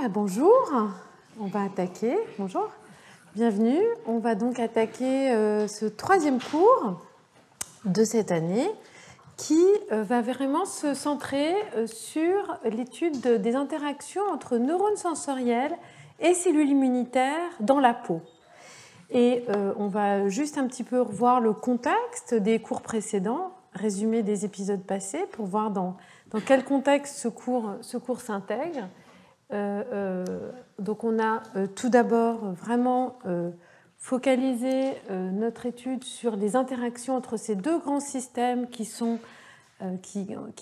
Bonjour, on va attaquer. Bonjour, bienvenue. On va donc attaquer ce troisième cours de cette année qui va vraiment se centrer sur l'étude des interactions entre neurones sensoriels et cellules immunitaires dans la peau. Et on va juste un petit peu revoir le contexte des cours précédents, résumé des épisodes passés pour voir dans quel contexte ce cours s'intègre. Donc on a tout d'abord vraiment focalisé notre étude sur les interactions entre ces deux grands systèmes qui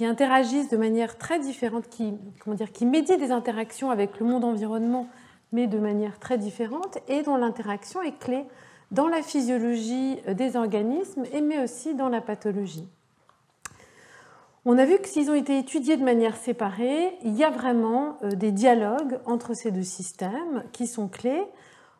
interagissent de manière très différente, qui médient des interactions avec le monde environnement, mais de manière très différente, et dont l'interaction est clé dans la physiologie des organismes, mais aussi dans la pathologie. On a vu que s'ils ont été étudiés de manière séparée, il y a vraiment des dialogues entre ces deux systèmes qui sont clés.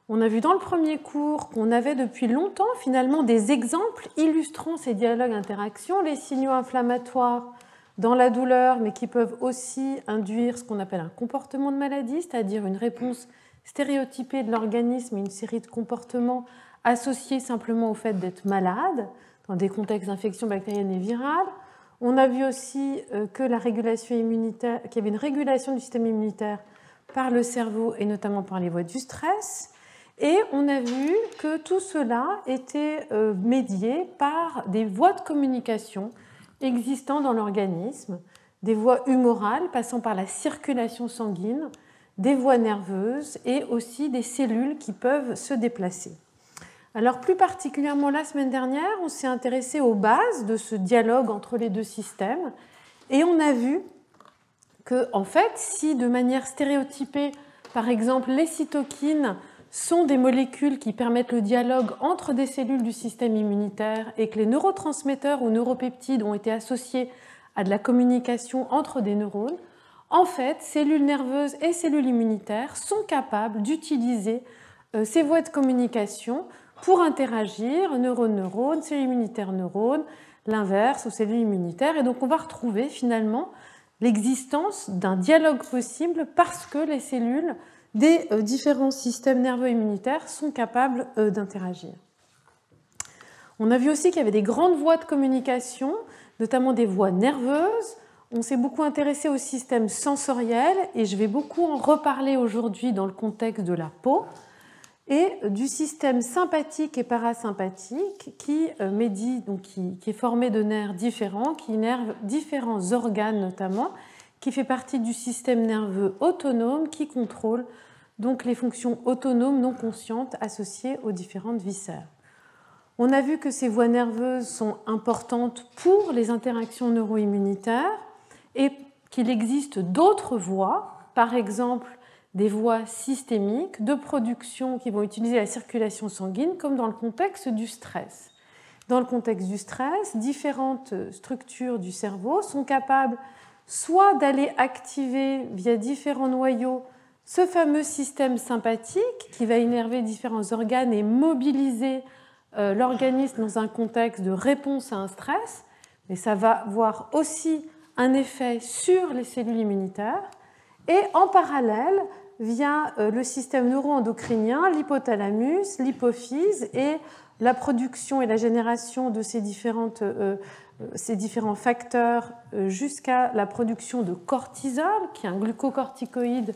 On a vu dans le premier cours qu'on avait depuis longtemps finalement des exemples illustrant ces dialogues interactions, les signaux inflammatoires dans la douleur, mais qui peuvent aussi induire ce qu'on appelle un comportement de maladie, c'est-à-dire une réponse stéréotypée de l'organisme et une série de comportements associés simplement au fait d'être malade dans des contextes d'infection bactérienne et virale. On a vu aussi que la régulation immunitaire, qu'il y avait une régulation du système immunitaire par le cerveau et notamment par les voies du stress. Et on a vu que tout cela était médié par des voies de communication existant dans l'organisme, des voies humorales passant par la circulation sanguine, des voies nerveuses et aussi des cellules qui peuvent se déplacer. Alors plus particulièrement la semaine dernière, on s'est intéressé aux bases de ce dialogue entre les deux systèmes et on a vu que, en fait, si de manière stéréotypée, par exemple, les cytokines sont des molécules qui permettent le dialogue entre des cellules du système immunitaire et que les neurotransmetteurs ou neuropeptides ont été associés à de la communication entre des neurones, en fait, cellules nerveuses et cellules immunitaires sont capables d'utiliser ces voies de communication pour interagir, neurone-neurone, cellule immunitaire-neurone, l'inverse aux cellules immunitaires. Et donc on va retrouver finalement l'existence d'un dialogue possible parce que les cellules des différents systèmes nerveux immunitaires sont capables d'interagir. On a vu aussi qu'il y avait des grandes voies de communication, notamment des voies nerveuses. On s'est beaucoup intéressé au système sensoriel et je vais beaucoup en reparler aujourd'hui dans le contexte de la peau, et du système sympathique et parasympathique qui médit, donc qui est formé de nerfs différents, qui innerve différents organes notamment, qui fait partie du système nerveux autonome qui contrôle donc les fonctions autonomes non conscientes associées aux différentes viscères. On a vu que ces voies nerveuses sont importantes pour les interactions neuro-immunitaires et qu'il existe d'autres voies, par exemple des voies systémiques de production qui vont utiliser la circulation sanguine, comme dans le contexte du stress. Dans le contexte du stress, différentes structures du cerveau sont capables soit d'aller activer via différents noyaux ce fameux système sympathique qui va innerver différents organes et mobiliser l'organisme dans un contexte de réponse à un stress, mais ça va avoir aussi un effet sur les cellules immunitaires. Et en parallèle, via le système neuro-endocrinien, l'hypothalamus, l'hypophyse et la production et la génération de ces différents facteurs jusqu'à la production de cortisol, qui est un glucocorticoïde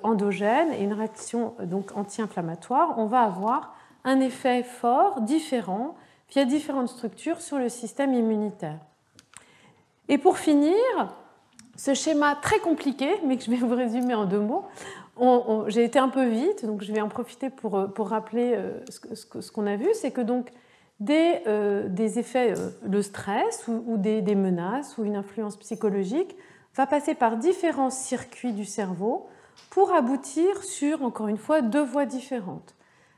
endogène et une réaction donc anti-inflammatoire, on va avoir un effet fort, différent, via différentes structures sur le système immunitaire. Et pour finir, ce schéma très compliqué, mais que je vais vous résumer en 2 mots, j'ai été un peu vite, donc je vais en profiter pour rappeler ce qu'on a vu, c'est que donc des effets, le stress ou des menaces ou une influence psychologique va passer par différents circuits du cerveau pour aboutir sur, encore une fois, 2 voies différentes.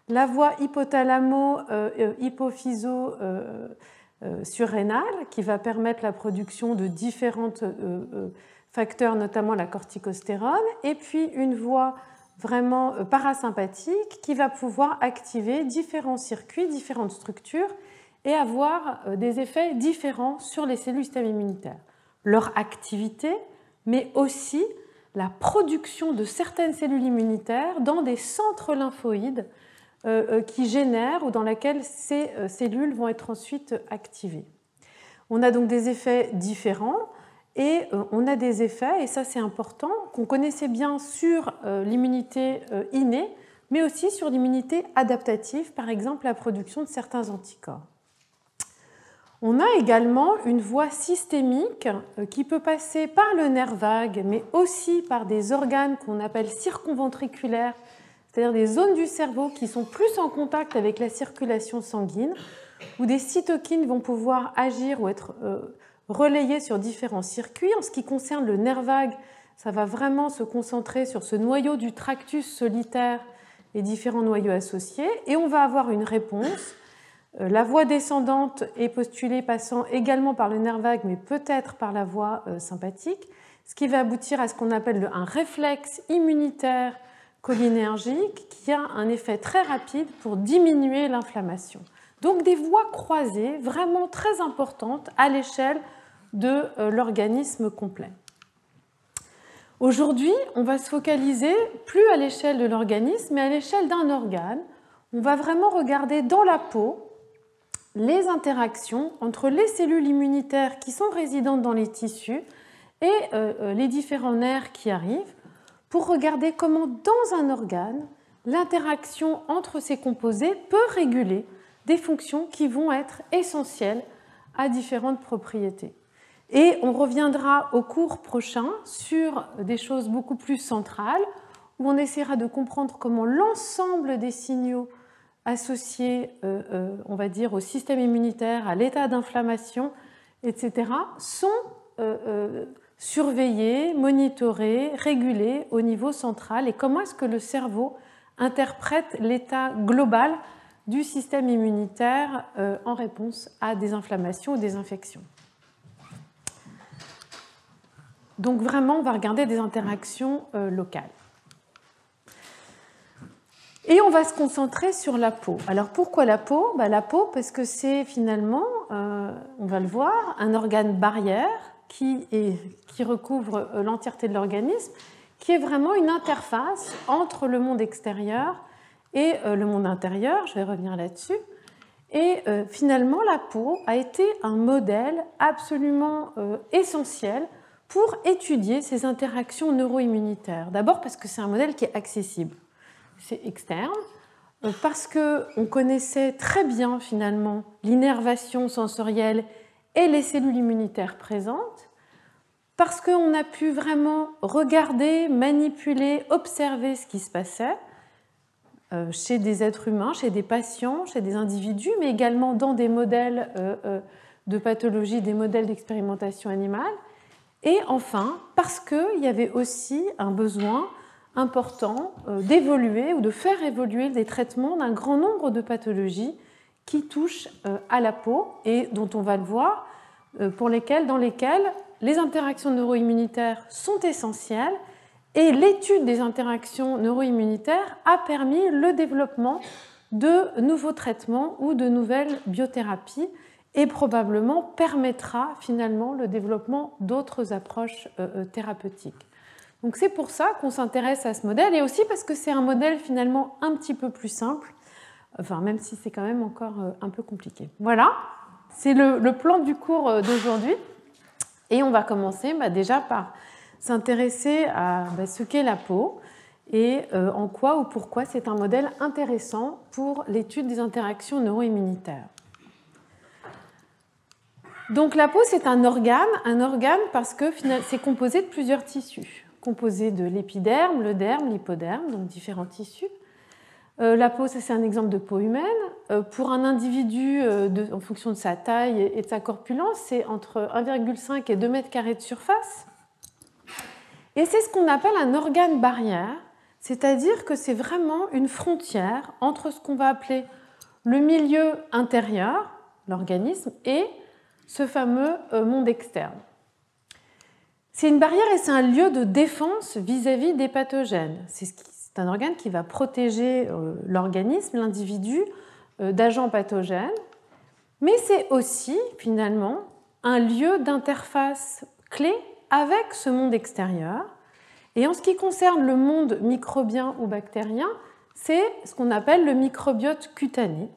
La voie hypophyso-surrénale qui va permettre la production de différents facteurs, notamment la corticostérone, et puis une voie vraiment parasympathique qui va pouvoir activer différents circuits, différentes structures et avoir des effets différents sur les cellules du système immunitaire. Leur activité, mais aussi la production de certaines cellules immunitaires dans des centres lymphoïdes qui génèrent ou dans lesquels ces cellules vont être ensuite activées. On a donc des effets différents et on a des effets, et ça c'est important, qu'on connaissait bien sur l'immunité innée, mais aussi sur l'immunité adaptative, par exemple la production de certains anticorps. On a également une voie systémique qui peut passer par le nerf vague, mais aussi par des organes qu'on appelle circonventriculaires, c'est-à-dire des zones du cerveau qui sont plus en contact avec la circulation sanguine, où des cytokines vont pouvoir agir ou être relayées sur différents circuits. En ce qui concerne le nerf vague, ça va vraiment se concentrer sur ce noyau du tractus solitaire et différents noyaux associés, et on va avoir une réponse. La voie descendante est postulée passant également par le nerf vague, mais peut-être par la voie sympathique, ce qui va aboutir à ce qu'on appelle un réflexe immunitaire cholinergique qui a un effet très rapide pour diminuer l'inflammation. Donc des voies croisées vraiment très importantes à l'échelle de l'organisme complet. Aujourd'hui, on va se focaliser plus à l'échelle de l'organisme, mais à l'échelle d'un organe. On va vraiment regarder dans la peau les interactions entre les cellules immunitaires qui sont résidentes dans les tissus et les différents nerfs qui arrivent pour regarder comment dans un organe, l'interaction entre ces composés peut réguler des fonctions qui vont être essentielles à différentes propriétés. Et on reviendra au cours prochain sur des choses beaucoup plus centrales, où on essaiera de comprendre comment l'ensemble des signaux associés, on va dire, au système immunitaire, à l'état d'inflammation, etc., sont surveillés, monitorés, régulés au niveau central, et comment est-ce que le cerveau interprète l'état global du système immunitaire en réponse à des inflammations ou des infections. Donc vraiment, on va regarder des interactions locales. Et on va se concentrer sur la peau. Alors pourquoi la peau ? La peau, parce que c'est finalement, on va le voir, un organe barrière qui recouvre l'entièreté de l'organisme, qui est vraiment une interface entre le monde extérieur et le monde intérieur. Je vais revenir là-dessus. Et finalement, la peau a été un modèle absolument essentiel pour étudier ces interactions neuroimmunitaires. D'abord parce que c'est un modèle qui est accessible. C'est externe, parce qu'on connaissait très bien finalement l'innervation sensorielle et les cellules immunitaires présentes, parce qu'on a pu vraiment regarder, manipuler, observer ce qui se passait chez des êtres humains, chez des patients, chez des individus, mais également dans des modèles de pathologie, des modèles d'expérimentation animale. Et enfin, parce qu'il y avait aussi un besoin important d'évoluer ou de faire évoluer les traitements d'un grand nombre de pathologies qui touchent à la peau et dont on va le voir, dans lesquelles les interactions neuroimmunitaires sont essentielles et l'étude des interactions neuroimmunitaires a permis le développement de nouveaux traitements ou de nouvelles biothérapies et probablement permettra finalement le développement d'autres approches thérapeutiques. Donc c'est pour ça qu'on s'intéresse à ce modèle et aussi parce que c'est un modèle finalement un petit peu plus simple, enfin même si c'est quand même encore un peu compliqué. Voilà, c'est le plan du cours d'aujourd'hui et on va commencer déjà par s'intéresser à ce qu'est la peau et en quoi ou pourquoi c'est un modèle intéressant pour l'étude des interactions neuroimmunitaires. Donc la peau c'est un organe parce que c'est composé de plusieurs tissus. Composé de l'épiderme, le derme, l'hypoderme, donc différents tissus. La peau, c'est un exemple de peau humaine. Pour un individu, en fonction de sa taille et de sa corpulence, c'est entre 1,5 et 2 mètres carrés de surface. Et c'est ce qu'on appelle un organe barrière, c'est-à-dire que c'est vraiment une frontière entre ce qu'on va appeler le milieu intérieur, l'organisme, et ce fameux monde externe. C'est une barrière et c'est un lieu de défense vis-à-vis des pathogènes. C'est un organe qui va protéger l'organisme, l'individu, d'agents pathogènes, mais c'est aussi finalement un lieu d'interface clé avec ce monde extérieur. Et en ce qui concerne le monde microbien ou bactérien, c'est ce qu'on appelle le microbiote cutané,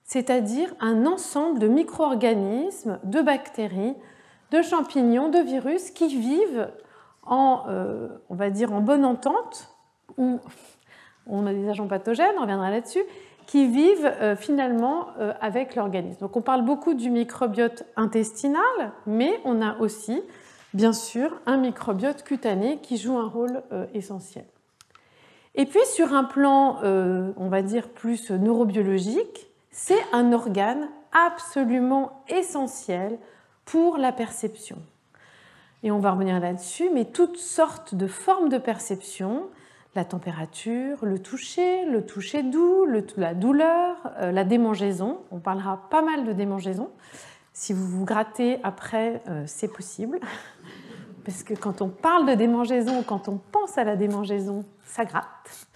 c'est-à-dire un ensemble de micro-organismes, de bactéries, de champignons, de virus qui vivent en, on va dire, en bonne entente, ou on a des agents pathogènes, on reviendra là-dessus, qui vivent finalement avec l'organisme. Donc on parle beaucoup du microbiote intestinal, mais on a aussi, bien sûr, un microbiote cutané qui joue un rôle essentiel. Et puis sur un plan, on va dire, plus neurobiologique, c'est un organe absolument essentiel pour la perception. Et on va revenir là-dessus, mais toutes sortes de formes de perception, la température, le toucher doux, la douleur, la démangeaison. On parlera pas mal de démangeaison. Si vous vous grattez après, c'est possible. Parce que quand on parle de démangeaison, quand on pense à la démangeaison, ça gratte.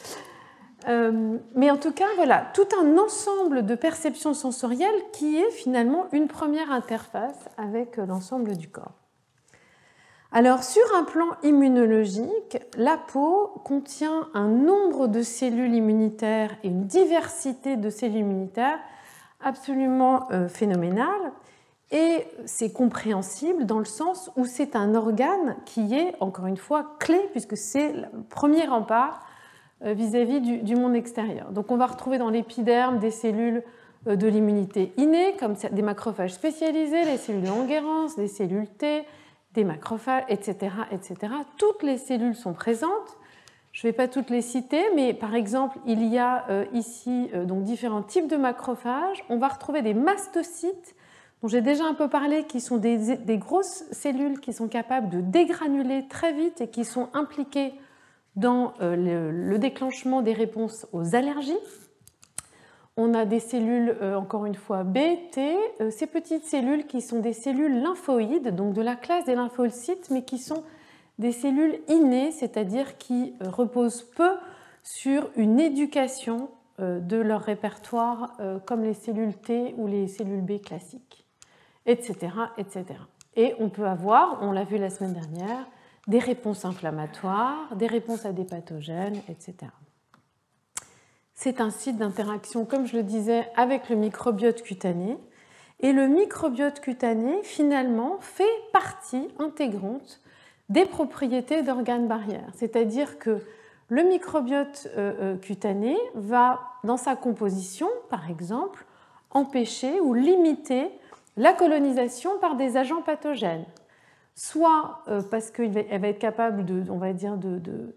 Mais en tout cas, voilà, tout un ensemble de perceptions sensorielles qui est finalement une première interface avec l'ensemble du corps. Alors, sur un plan immunologique, la peau contient un nombre de cellules immunitaires et une diversité de cellules immunitaires absolument phénoménale. Et c'est compréhensible dans le sens où c'est un organe qui est, encore une fois, clé, puisque c'est le premier rempart vis-à-vis du monde extérieur. Donc on va retrouver dans l'épiderme des cellules de l'immunité innée, comme des macrophages spécialisés, les cellules de Langerhans, des cellules T, des macrophages, etc., etc. Toutes les cellules sont présentes. Je ne vais pas toutes les citer, mais par exemple, il y a ici donc différents types de macrophages. On va retrouver des mastocytes, dont j'ai déjà un peu parlé, qui sont des grosses cellules qui sont capables de dégranuler très vite et qui sont impliquées dans le déclenchement des réponses aux allergies. On a des cellules, encore une fois, B, T, ces petites cellules qui sont des cellules lymphoïdes, donc de la classe des lymphocytes, mais qui sont des cellules innées, c'est-à-dire qui reposent peu sur une éducation de leur répertoire, comme les cellules T ou les cellules B classiques, etc., etc. Et on peut avoir, on l'a vu la semaine dernière, des réponses inflammatoires, des réponses à des pathogènes, etc. C'est un site d'interaction, comme je le disais, avec le microbiote cutané. Et le microbiote cutané, finalement, fait partie intégrante des propriétés d'organes barrières. C'est-à-dire que le microbiote cutané va, dans sa composition, par exemple, empêcher ou limiter la colonisation par des agents pathogènes. Soit parce qu'elle va être capable on va dire, de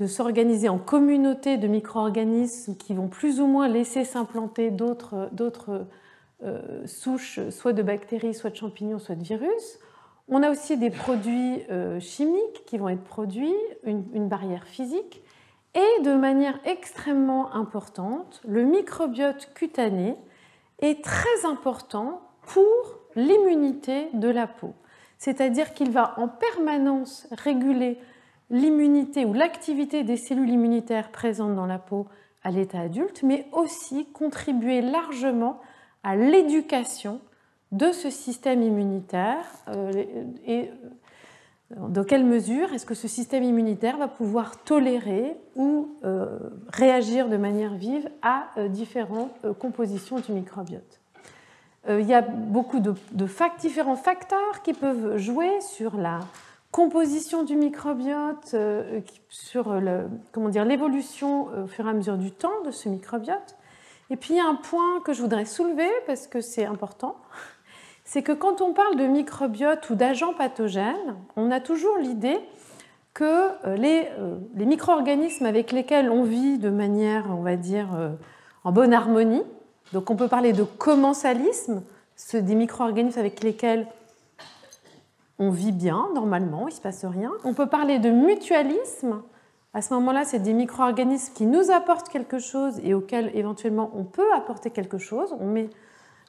s'organiser en communauté de micro-organismes qui vont plus ou moins laisser s'implanter d'autres souches, soit de bactéries, soit de champignons, soit de virus. On a aussi des produits chimiques qui vont être produits, une barrière physique. Et de manière extrêmement importante, le microbiote cutané est très important pour l'immunité de la peau. C'est-à-dire qu'il va en permanence réguler l'immunité ou l'activité des cellules immunitaires présentes dans la peau à l'état adulte, mais aussi contribuer largement à l'éducation de ce système immunitaire et dans quelle mesure est-ce que ce système immunitaire va pouvoir tolérer ou réagir de manière vive à différentes compositions du microbiote. Il y a beaucoup de différents facteurs qui peuvent jouer sur la composition du microbiote, sur l'évolution au fur et à mesure du temps de ce microbiote. Et puis il y a un point que je voudrais soulever parce que c'est important, c'est que quand on parle de microbiote ou d'agents pathogènes, on a toujours l'idée que les micro-organismes avec lesquels on vit de manière, on va dire, en bonne harmonie, donc on peut parler de commensalisme, des micro-organismes avec lesquels on vit bien, normalement, il ne se passe rien. On peut parler de mutualisme. À ce moment-là, c'est des micro-organismes qui nous apportent quelque chose et auxquels éventuellement on peut apporter quelque chose. On met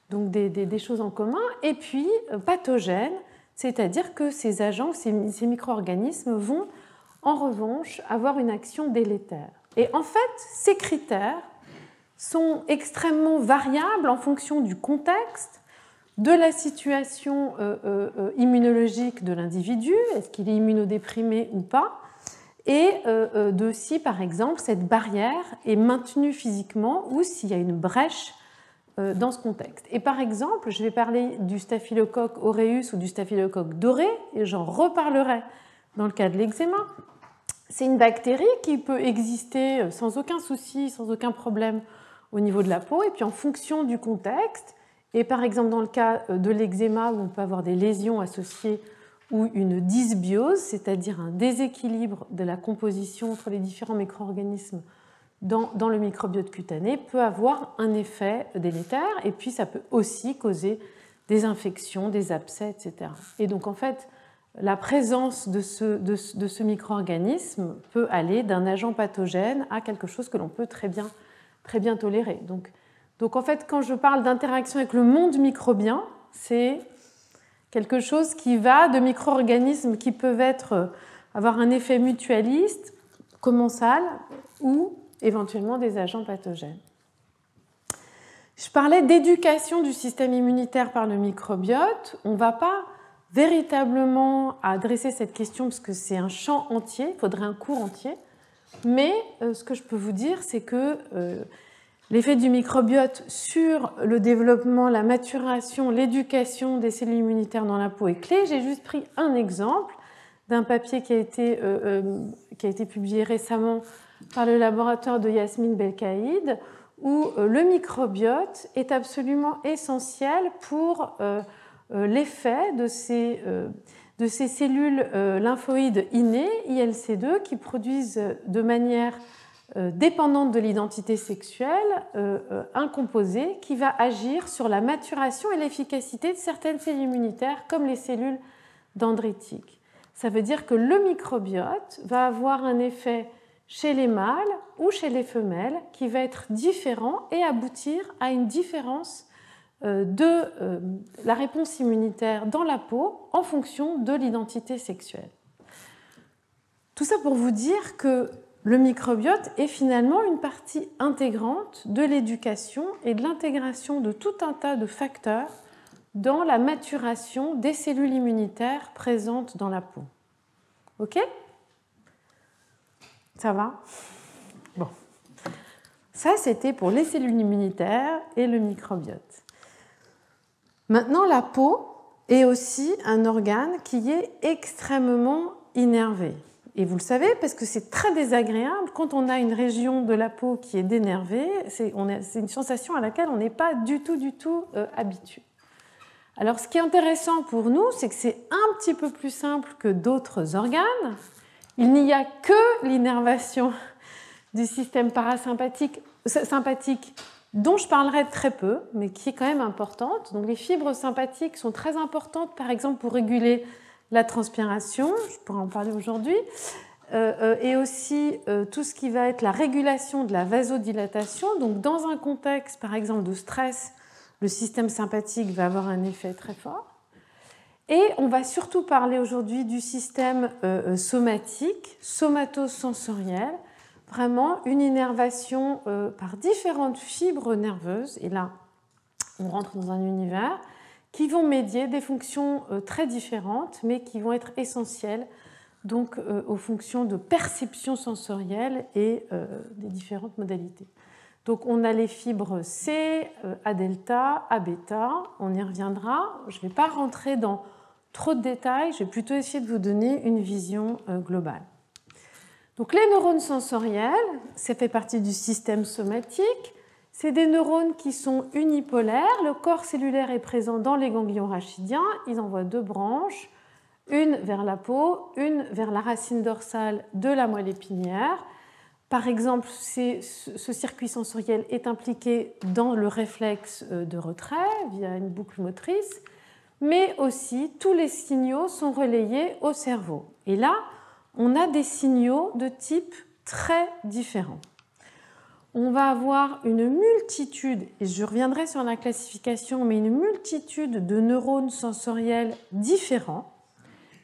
donc des choses en commun. Et puis pathogène, c'est-à-dire que ces agents, ces micro-organismes vont en revanche avoir une action délétère. Et en fait, ces critères sont extrêmement variables en fonction du contexte, de la situation immunologique de l'individu, est-ce qu'il est immunodéprimé ou pas, et de si, par exemple, cette barrière est maintenue physiquement ou s'il y a une brèche dans ce contexte. Et par exemple, je vais parler du staphylocoque aureus ou du staphylocoque doré, et j'en reparlerai dans le cas de l'eczéma. C'est une bactérie qui peut exister sans aucun souci, sans aucun problème au niveau de la peau, et puis en fonction du contexte, et par exemple dans le cas de l'eczéma où on peut avoir des lésions associées ou une dysbiose, c'est-à-dire un déséquilibre de la composition entre les différents micro-organismes dans le microbiote cutané, peut avoir un effet délétère, et puis ça peut aussi causer des infections, des abcès, etc. Et donc en fait, la présence de ce micro-organisme peut aller d'un agent pathogène à quelque chose que l'on peut très bien tolérer. Donc en fait, quand je parle d'interaction avec le monde microbien, c'est quelque chose qui va de micro-organismes qui peuvent avoir un effet mutualiste, commensal, ou éventuellement des agents pathogènes. Je parlais d'éducation du système immunitaire par le microbiote. On ne va pas véritablement adresser cette question parce que c'est un champ entier, il faudrait un cours entier. Mais ce que je peux vous dire, c'est que l'effet du microbiote sur le développement, la maturation, l'éducation des cellules immunitaires dans la peau est clé. J'ai juste pris un exemple d'un papier qui a été publié récemment par le laboratoire de Yasmine Belkaïd, où le microbiote est absolument essentiel pour l'effet de ces cellules lymphoïdes innées, ILC2, qui produisent de manière dépendante de l'identité sexuelle un composé qui va agir sur la maturation et l'efficacité de certaines cellules immunitaires, comme les cellules dendritiques. Ça veut dire que le microbiote va avoir un effet chez les mâles ou chez les femelles qui va être différent et aboutir à une différence de la réponse immunitaire dans la peau en fonction de l'identité sexuelle. Tout ça pour vous dire que le microbiote est finalement une partie intégrante de l'éducation et de l'intégration de tout un tas de facteurs dans la maturation des cellules immunitaires présentes dans la peau. Ok ? Ça va ? Bon. Ça, c'était pour les cellules immunitaires et le microbiote. Maintenant, la peau est aussi un organe qui est extrêmement innervé. Et vous le savez, parce que c'est très désagréable quand on a une région de la peau qui est dénervée, c'est une sensation à laquelle on n'est pas du tout habitué. Alors, ce qui est intéressant pour nous, c'est que c'est un petit peu plus simple que d'autres organes. Il n'y a que l'innervation du système parasympathique dont je parlerai très peu, mais qui est quand même importante. Donc, les fibres sympathiques sont très importantes, par exemple, pour réguler la transpiration, je pourrais en parler aujourd'hui, et aussi tout ce qui va être la régulation de la vasodilatation. Donc, dans un contexte, par exemple, de stress, le système sympathique va avoir un effet très fort. Et on va surtout parler aujourd'hui du système somatique, somatosensoriel, vraiment une innervation par différentes fibres nerveuses. Et là, on rentre dans un univers qui vont médier des fonctions très différentes, mais qui vont être essentielles donc, aux fonctions de perception sensorielle et des différentes modalités. Donc on a les fibres C, A delta, A bêta, on y reviendra. Je ne vais pas rentrer dans trop de détails, je vais plutôt essayer de vous donner une vision globale. Donc les neurones sensoriels, ça fait partie du système somatique. C'est des neurones qui sont unipolaires. Le corps cellulaire est présent dans les ganglions rachidiens. Ils envoient deux branches, une vers la peau, une vers la racine dorsale de la moelle épinière. Par exemple, ce circuit sensoriel est impliqué dans le réflexe de retrait via une boucle motrice, mais aussi tous les signaux sont relayés au cerveau. Et là, on a des signaux de type très différents. On va avoir une multitude, et je reviendrai sur la classification, mais une multitude de neurones sensoriels différents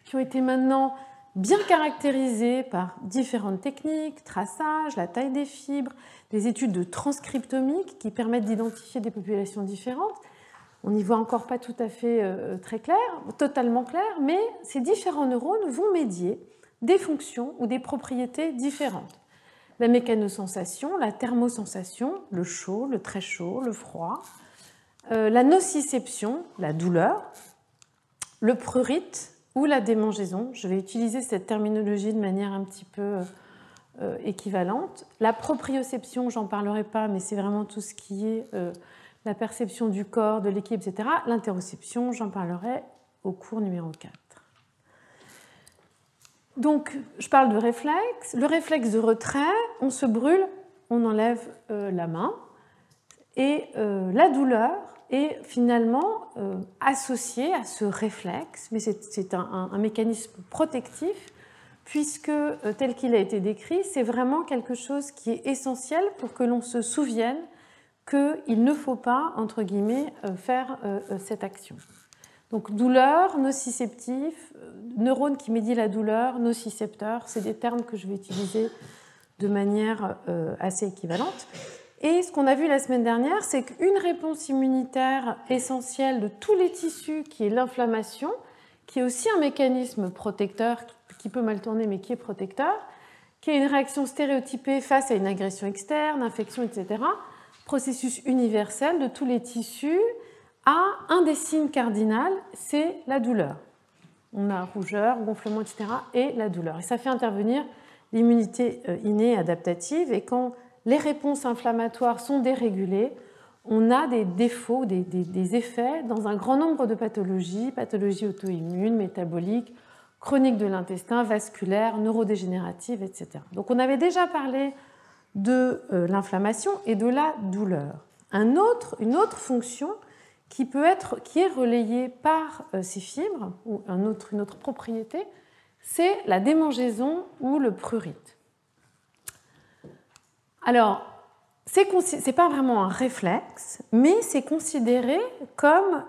qui ont été maintenant bien caractérisés par différentes techniques, traçage, la taille des fibres, des études de transcriptomique qui permettent d'identifier des populations différentes. On n'y voit encore pas tout à fait très clair, totalement clair, mais ces différents neurones vont médier des fonctions ou des propriétés différentes. La mécanosensation, la thermosensation, le chaud, le très chaud, le froid, la nociception, la douleur, le prurite ou la démangeaison. Je vais utiliser cette terminologie de manière un petit peu équivalente. La proprioception, j'en parlerai pas, mais c'est vraiment tout ce qui est la perception du corps, de l'équilibre, etc. L'interoception, j'en parlerai au cours numéro 4. Donc, je parle de réflexe. Le réflexe de retrait, on se brûle, on enlève la main. Et la douleur est finalement associée à ce réflexe, mais c'est un mécanisme protectif, puisque tel qu'il a été décrit, c'est vraiment quelque chose qui est essentiel pour que l'on se souvienne qu'il ne faut pas, entre guillemets, faire cette action. Donc douleur, nociceptif, neurone qui médie la douleur, nocicepteur, c'est des termes que je vais utiliser de manière assez équivalente. Et ce qu'on a vu la semaine dernière, c'est qu'une réponse immunitaire essentielle de tous les tissus, qui est l'inflammation, qui est aussi un mécanisme protecteur, qui peut mal tourner mais qui est protecteur, qui est une réaction stéréotypée face à une agression externe, infection, etc., processus universel de tous les tissus, a un des signes cardinaux, c'est la douleur. On a rougeur, gonflement, etc., et la douleur. Et ça fait intervenir l'immunité innée adaptative, et quand les réponses inflammatoires sont dérégulées, on a des défauts, des effets dans un grand nombre de pathologies, pathologies auto-immunes, métaboliques, chroniques de l'intestin, vasculaires, neurodégénératives, etc. Donc on avait déjà parlé de l'inflammation et de la douleur. Une autre fonction qui est relayée par ces fibres, ou une autre propriété, c'est la démangeaison ou le prurite. Alors, ce n'est pas vraiment un réflexe, mais c'est considéré comme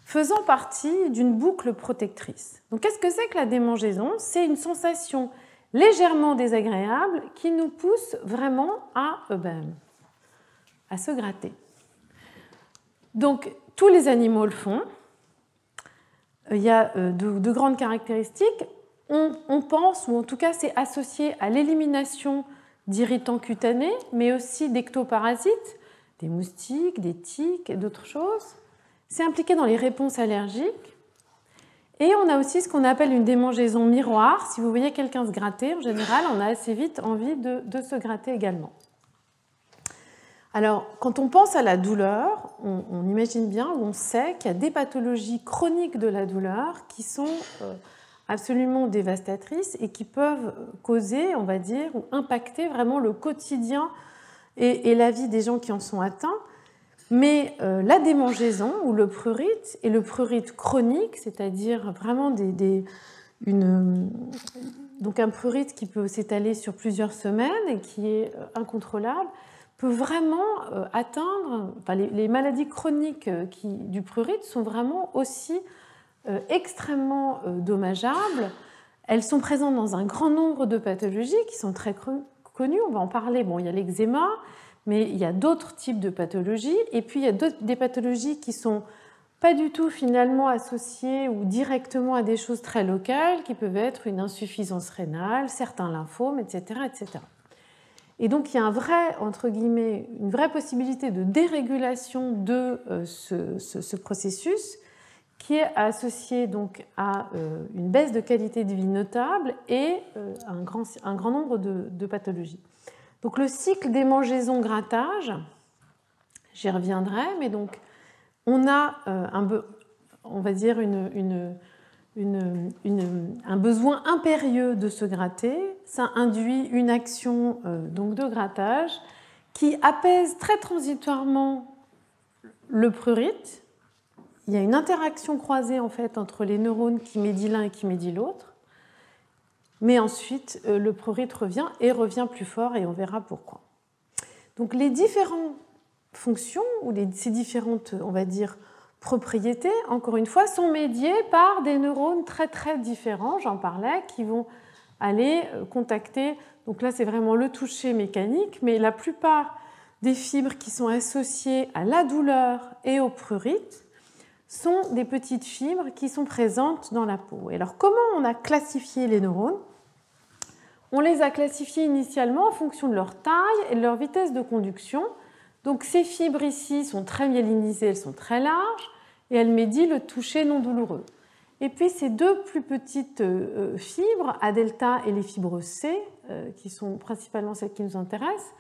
faisant partie d'une boucle protectrice. Donc, qu'est-ce que c'est que la démangeaison? C'est une sensation légèrement désagréable qui nous pousse vraiment à se gratter. Donc, tous les animaux le font. Il y a de grandes caractéristiques. On pense, ou en tout cas c'est associé à l'élimination d'irritants cutanés, mais aussi d'ectoparasites, des moustiques, des tiques et d'autres choses. C'est impliqué dans les réponses allergiques. Et on a aussi ce qu'on appelle une démangeaison miroir. Si vous voyez quelqu'un se gratter, en général, on a assez vite envie de se gratter également. Alors, quand on pense à la douleur, on imagine bien, ou on sait qu'il y a des pathologies chroniques de la douleur qui sont absolument dévastatrices et qui peuvent causer, on va dire, ou impacter vraiment le quotidien et la vie des gens qui en sont atteints. Mais la démangeaison ou le prurite, et le prurite chronique, c'est-à-dire vraiment donc un prurite qui peut s'étaler sur plusieurs semaines et qui est incontrôlable, peut vraiment atteindre, les maladies chroniques du prurite sont vraiment aussi extrêmement dommageables. Elles sont présentes dans un grand nombre de pathologies qui sont très connues, on va en parler. Bon, il y a l'eczéma, mais il y a d'autres types de pathologies, et puis il y a des pathologies qui ne sont pas du tout finalement associées ou directement à des choses très locales, qui peuvent être une insuffisance rénale, certains lymphomes, etc., etc. Et donc, il y a une vraie possibilité de dérégulation de ce processus qui est associé donc à une baisse de qualité de vie notable et un grand nombre de pathologies. Donc, le cycle démangeaison-grattage, j'y reviendrai, mais donc, on a on va dire un besoin impérieux de se gratter. Ça induit une action donc de grattage qui apaise très transitoirement le prurite. Il y a une interaction croisée en fait entre les neurones qui médient l'un et qui médient l'autre. Mais ensuite, le prurite revient et revient plus fort, et on verra pourquoi. Donc les différentes fonctions, ou ces différentes, on va dire, propriétés, encore une fois, sont médiées par des neurones très très différents, j'en parlais, qui vont aller contacter, donc là c'est vraiment le toucher mécanique, mais la plupart des fibres qui sont associées à la douleur et au prurite sont des petites fibres qui sont présentes dans la peau. Et alors, comment on a classifié les neurones? On les a classifiés initialement en fonction de leur taille et de leur vitesse de conduction. Donc, ces fibres ici sont très myélinisées, elles sont très larges, et elles médient le toucher non douloureux. Et puis, ces deux plus petites fibres, A delta et les fibres C, qui sont principalement celles qui nous intéressent,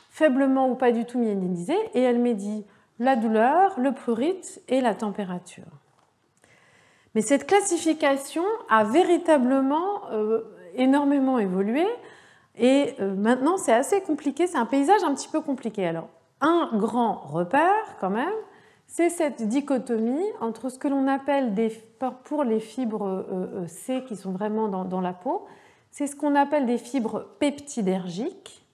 faiblement ou pas du tout myélinisées, et elles médient la douleur, le prurite et la température. Mais cette classification a véritablement énormément évolué, et maintenant c'est assez compliqué, c'est un paysage un petit peu compliqué. Alors, un grand repère quand même, c'est cette dichotomie entre ce que l'on appelle pour les fibres C qui sont vraiment dans la peau, c'est ce qu'on appelle des fibres peptidergiques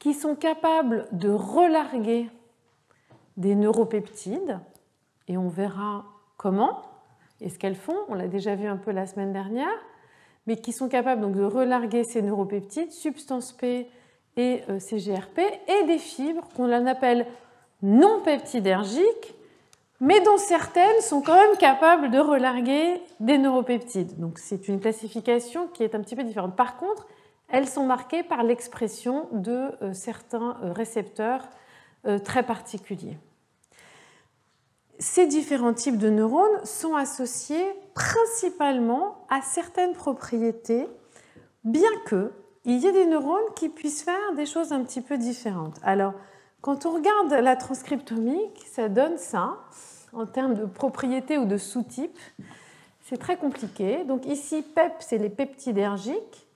qui sont capables de relarguer des neuropeptides, et on verra comment et ce qu'elles font, on l'a déjà vu un peu la semaine dernière, mais qui sont capables donc de relarguer ces neuropeptides, substance P et CGRP, et des fibres qu'on appelle non peptidergiques, mais dont certaines sont quand même capables de relarguer des neuropeptides. Donc c'est une classification qui est un petit peu différente. Par contre, elles sont marquées par l'expression de certains récepteurs très particuliers. Ces différents types de neurones sont associés principalement à certaines propriétés, bien qu'il y ait des neurones qui puissent faire des choses un petit peu différentes. Alors, quand on regarde la transcriptomique, ça donne ça, en termes de propriétés ou de sous-types. C'est très compliqué. Donc ici, PEP, c'est les peptidergiques,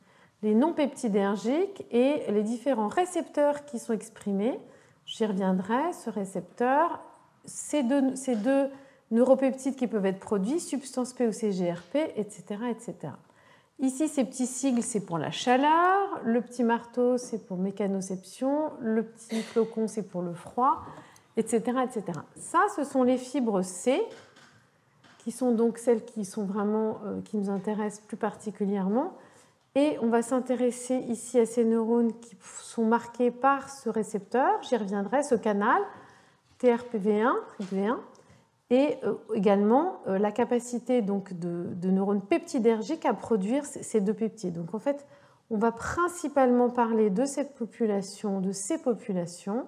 les non-peptidergiques et les différents récepteurs qui sont exprimés. J'y reviendrai, ce récepteur, ces deux neuropeptides qui peuvent être produits, substance P ou CGRP, etc., etc. Ici, ces petits sigles, c'est pour la chaleur, le petit marteau, c'est pour mécanoception, le petit flocon, c'est pour le froid, etc., etc. Ça, ce sont les fibres C, qui sont donc celles qui sont vraiment, qui nous intéressent plus particulièrement. Et on va s'intéresser ici à ces neurones qui sont marqués par ce récepteur, j'y reviendrai, ce canal, TRPV1, TRPV1, et également la capacité donc de neurones peptidergiques à produire ces deux peptides. Donc en fait, on va principalement parler de cette population, de ces populations,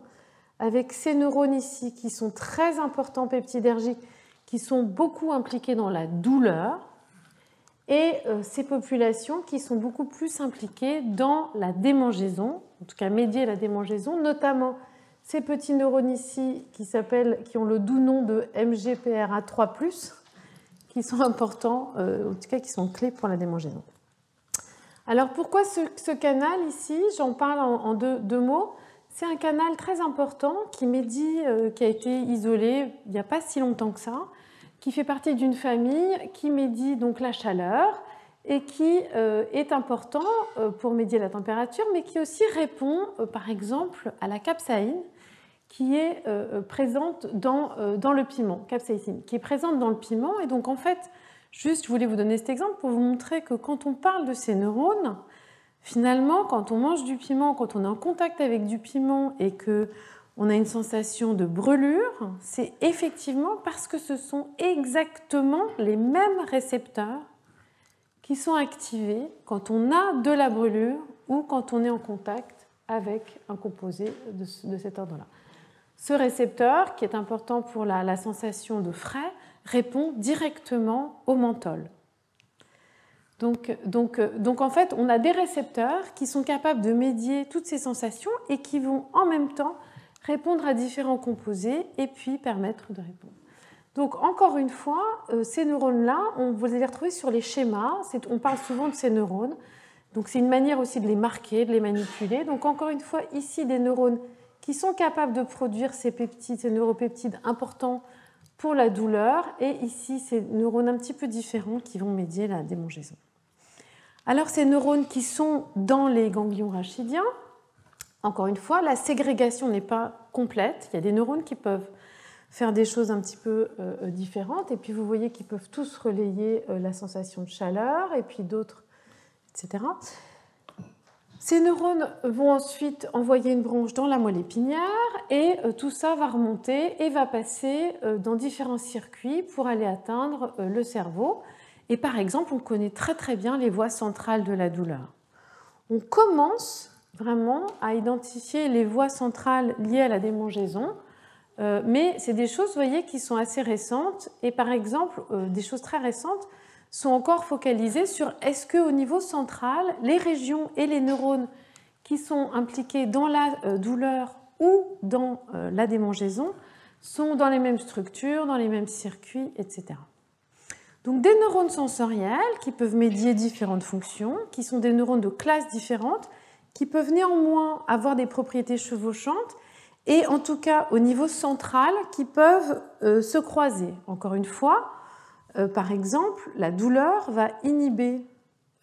avec ces neurones ici qui sont très importants peptidergiques, qui sont beaucoup impliqués dans la douleur, et ces populations qui sont beaucoup plus impliquées dans la démangeaison, en tout cas médier la démangeaison, notamment ces petits neurones ici qui ont le doux nom de MGPRA3+, qui sont importants, en tout cas qui sont clés pour la démangeaison. Alors pourquoi ce canal ici? J'en parle en deux mots. C'est un canal très important qui médie, qui a été isolé il n'y a pas si longtemps que ça, qui fait partie d'une famille qui médie donc la chaleur et qui est important pour médier la température, mais qui aussi répond par exemple à la capsaïne qui est présente dans le piment, capsaïcine, qui est présente dans le piment. Et donc en fait, juste je voulais vous donner cet exemple pour vous montrer que quand on parle de ces neurones, finalement, quand on mange du piment, quand on est en contact avec du piment et qu'on a une sensation de brûlure, c'est effectivement parce que ce sont exactement les mêmes récepteurs qui sont activés quand on a de la brûlure ou quand on est en contact avec un composé de cet ordre-là. Ce récepteur, qui est important pour la sensation de frais, répond directement au menthol. Donc en fait, on a des récepteurs qui sont capables de médier toutes ces sensations et qui vont en même temps répondre à différents composés et puis permettre de répondre. Donc encore une fois, ces neurones-là, vous les retrouvez sur les schémas, on parle souvent de ces neurones, donc c'est une manière aussi de les marquer, de les manipuler. Donc encore une fois, ici des neurones qui sont capables de produire ces peptides, ces neuropeptides importants pour la douleur, et ici ces neurones un petit peu différents qui vont médier la démangeaison. Alors ces neurones qui sont dans les ganglions rachidiens, encore une fois, la ségrégation n'est pas complète. Il y a des neurones qui peuvent faire des choses un petit peu différentes, et puis vous voyez qu'ils peuvent tous relayer la sensation de chaleur, et puis d'autres, etc. Ces neurones vont ensuite envoyer une branche dans la moelle épinière et tout ça va remonter et va passer dans différents circuits pour aller atteindre le cerveau. Et par exemple, on connaît très très bien les voies centrales de la douleur. On commence vraiment à identifier les voies centrales liées à la démangeaison, mais c'est des choses, vous voyez, qui sont assez récentes. Et par exemple, des choses très récentes sont encore focalisées sur est-ce qu'au niveau central, les régions et les neurones qui sont impliqués dans la douleur ou dans la démangeaison sont dans les mêmes structures, dans les mêmes circuits, etc. Donc des neurones sensoriels qui peuvent médier différentes fonctions, qui sont des neurones de classes différentes, qui peuvent néanmoins avoir des propriétés chevauchantes et en tout cas au niveau central qui peuvent se croiser. Encore une fois, par exemple, la douleur va inhiber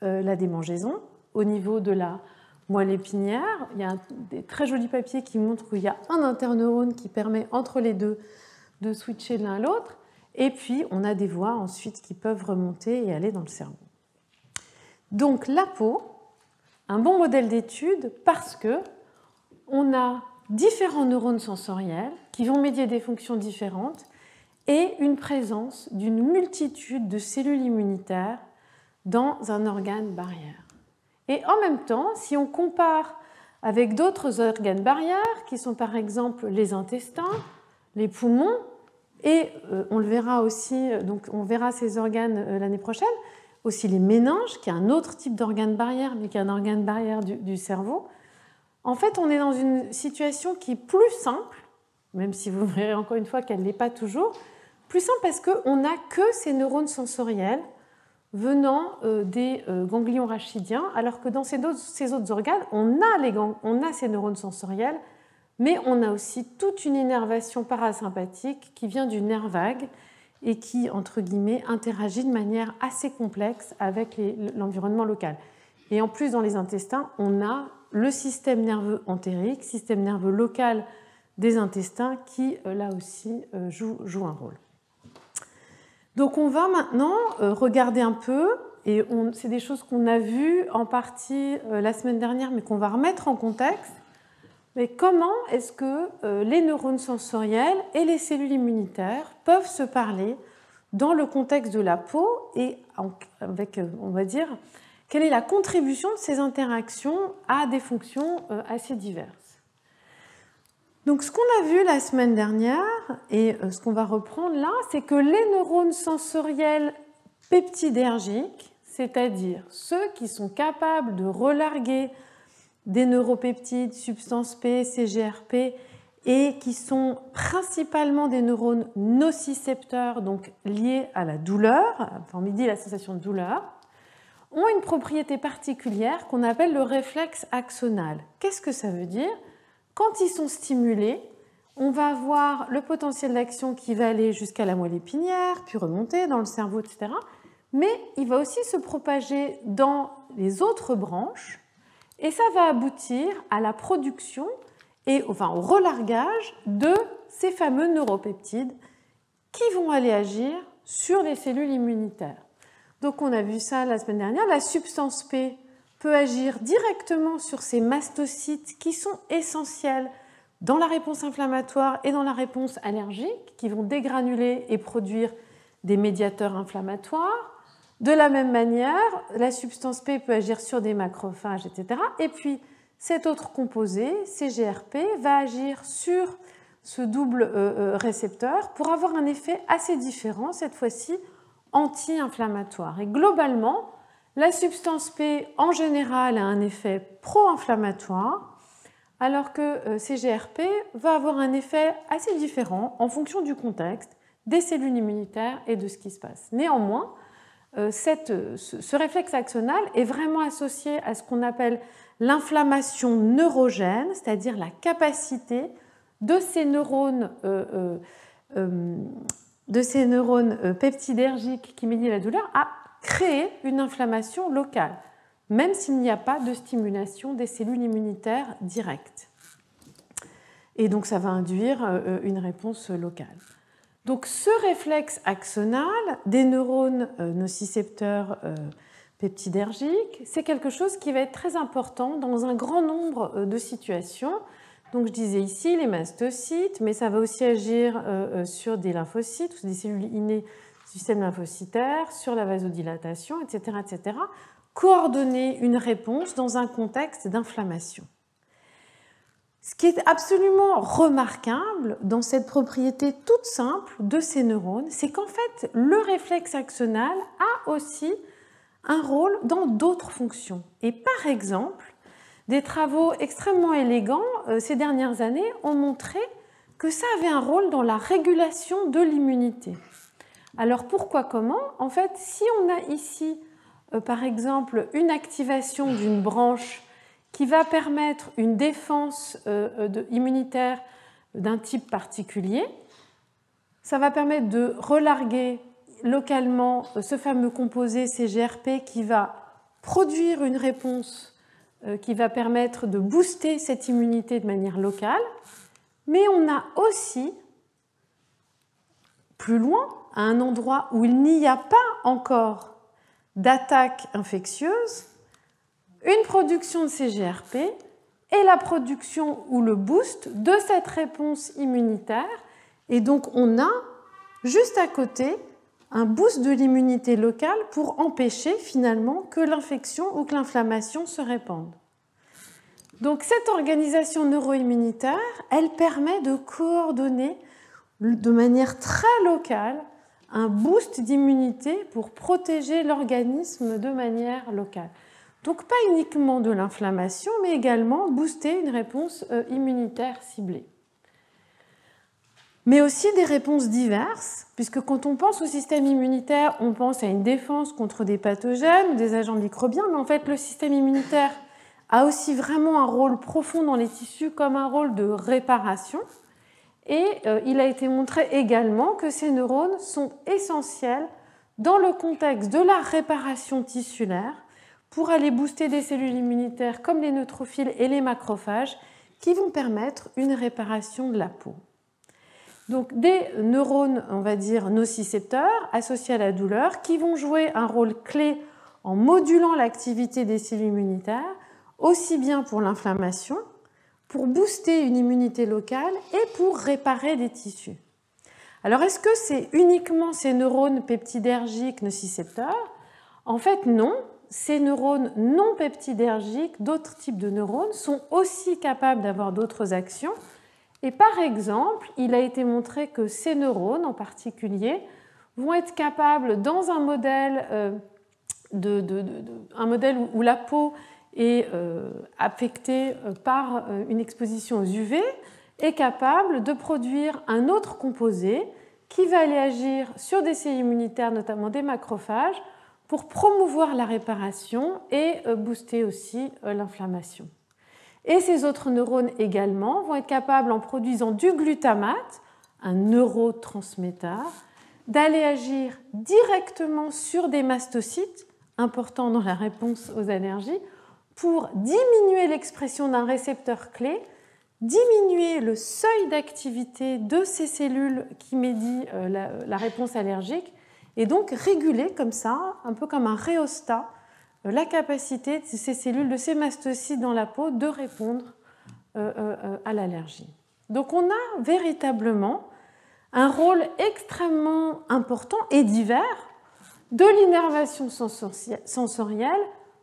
la démangeaison au niveau de la moelle épinière. Il y a des très jolis papiers qui montrent qu'il y a un interneurone qui permet entre les deux de switcher de l'un à l'autre. Et puis, on a des voies ensuite qui peuvent remonter et aller dans le cerveau. Donc, la peau, un bon modèle d'étude parce qu'on a différents neurones sensoriels qui vont médier des fonctions différentes et une présence d'une multitude de cellules immunitaires dans un organe barrière. Et en même temps, si on compare avec d'autres organes barrières, qui sont par exemple les intestins, les poumons, et on le verra aussi, donc on verra ces organes l'année prochaine, aussi les méninges, qui est un autre type d'organe barrière, mais qui est un organe barrière du cerveau. En fait, on est dans une situation qui est plus simple, même si vous verrez encore une fois qu'elle ne l'est pas toujours, plus simple parce qu'on n'a que ces neurones sensoriels venant des ganglions rachidiens, alors que dans ces autres organes, on a ces neurones sensoriels, mais on a aussi toute une innervation parasympathique qui vient du nerf vague et qui, entre guillemets, interagit de manière assez complexe avec l'environnement local. Et en plus, dans les intestins, on a le système nerveux entérique, système nerveux local des intestins, qui, là aussi, joue un rôle. Donc on va maintenant regarder un peu, et c'est des choses qu'on a vues en partie la semaine dernière, mais qu'on va remettre en contexte. Mais comment est-ce que les neurones sensoriels et les cellules immunitaires peuvent se parler dans le contexte de la peau et avec, on va dire, quelle est la contribution de ces interactions à des fonctions assez diverses. Donc, ce qu'on a vu la semaine dernière et ce qu'on va reprendre là, c'est que les neurones sensoriels peptidérgiques, c'est-à-dire ceux qui sont capables de relarguer des neuropeptides, substances P, CGRP, et qui sont principalement des neurones nocicepteurs, donc liés à la douleur, enfin on dit la sensation de douleur, ont une propriété particulière qu'on appelle le réflexe axonal. Qu'est-ce que ça veut dire ? Quand ils sont stimulés, on va avoir le potentiel d'action qui va aller jusqu'à la moelle épinière, puis remonter dans le cerveau, etc. Mais il va aussi se propager dans les autres branches, et ça va aboutir à la production et au relargage de ces fameux neuropeptides qui vont aller agir sur les cellules immunitaires. Donc on a vu ça la semaine dernière, la substance P peut agir directement sur ces mastocytes qui sont essentiels dans la réponse inflammatoire et dans la réponse allergique, qui vont dégranuler et produire des médiateurs inflammatoires. De la même manière, la substance P peut agir sur des macrophages, etc. Et puis, cet autre composé, CGRP, va agir sur ce double récepteur pour avoir un effet assez différent, cette fois-ci anti-inflammatoire. Et globalement, la substance P, en général, a un effet pro-inflammatoire, alors que CGRP va avoir un effet assez différent en fonction du contexte, des cellules immunitaires et de ce qui se passe. Néanmoins, ce réflexe axonal est vraiment associé à ce qu'on appelle l'inflammation neurogène, c'est-à-dire la capacité de ces neurones peptidérgiques qui médient la douleur à créer une inflammation locale, même s'il n'y a pas de stimulation des cellules immunitaires directes. Et donc ça va induire une réponse locale. Donc ce réflexe axonal des neurones nocicepteurs peptidergique, c'est quelque chose qui va être très important dans un grand nombre de situations. Donc je disais ici les mastocytes, mais ça va aussi agir sur des lymphocytes, ou des cellules innées du système lymphocytaire, sur la vasodilatation, etc., etc. Coordonner une réponse dans un contexte d'inflammation. Ce qui est absolument remarquable dans cette propriété toute simple de ces neurones, c'est qu'en fait, le réflexe axonal a aussi un rôle dans d'autres fonctions. Et par exemple, des travaux extrêmement élégants ces dernières années ont montré que ça avait un rôle dans la régulation de l'immunité. Alors pourquoi, comment? En fait, si on a ici, par exemple, une activation d'une branche qui va permettre une défense immunitaire d'un type particulier, ça va permettre de relarguer localement ce fameux composé CGRP qui va produire une réponse qui va permettre de booster cette immunité de manière locale. Mais on a aussi, plus loin, à un endroit où il n'y a pas encore d'attaque infectieuse, une production de CGRP et la production ou le boost de cette réponse immunitaire. Et donc on a juste à côté un boost de l'immunité locale pour empêcher finalement que l'infection ou que l'inflammation se répande. Donc cette organisation neuro-immunitaire, elle permet de coordonner de manière très locale un boost d'immunité pour protéger l'organisme de manière locale. Donc pas uniquement de l'inflammation, mais également booster une réponse immunitaire ciblée. Mais aussi des réponses diverses, puisque quand on pense au système immunitaire, on pense à une défense contre des pathogènes ou des agents microbiens, mais en fait le système immunitaire a aussi vraiment un rôle profond dans les tissus comme un rôle de réparation. Et il a été montré également que ces neurones sont essentiels dans le contexte de la réparation tissulaire pour aller booster des cellules immunitaires comme les neutrophiles et les macrophages qui vont permettre une réparation de la peau. Donc des neurones, on va dire, nocicepteurs associés à la douleur qui vont jouer un rôle clé en modulant l'activité des cellules immunitaires, aussi bien pour l'inflammation, pour booster une immunité locale et pour réparer des tissus. Alors est-ce que c'est uniquement ces neurones peptidergiques nocicepteurs? En fait non, ces neurones non peptidergiques, d'autres types de neurones, sont aussi capables d'avoir d'autres actions. Et par exemple, il a été montré que ces neurones en particulier vont être capables, dans un modèle, où la peau est affectée par une exposition aux UV, est capable de produire un autre composé qui va aller agir sur des cellules immunitaires, notamment des macrophages, pour promouvoir la réparation et booster aussi l'inflammation. Et ces autres neurones également vont être capables, en produisant du glutamate, un neurotransmetteur, d'aller agir directement sur des mastocytes, importants dans la réponse aux allergies, pour diminuer l'expression d'un récepteur clé, diminuer le seuil d'activité de ces cellules qui médient la réponse allergique, et donc réguler comme ça, un peu comme un rhéostat, la capacité de ces cellules, de ces mastocytes dans la peau de répondre à l'allergie. Donc on a véritablement un rôle extrêmement important et divers de l'innervation sensorielle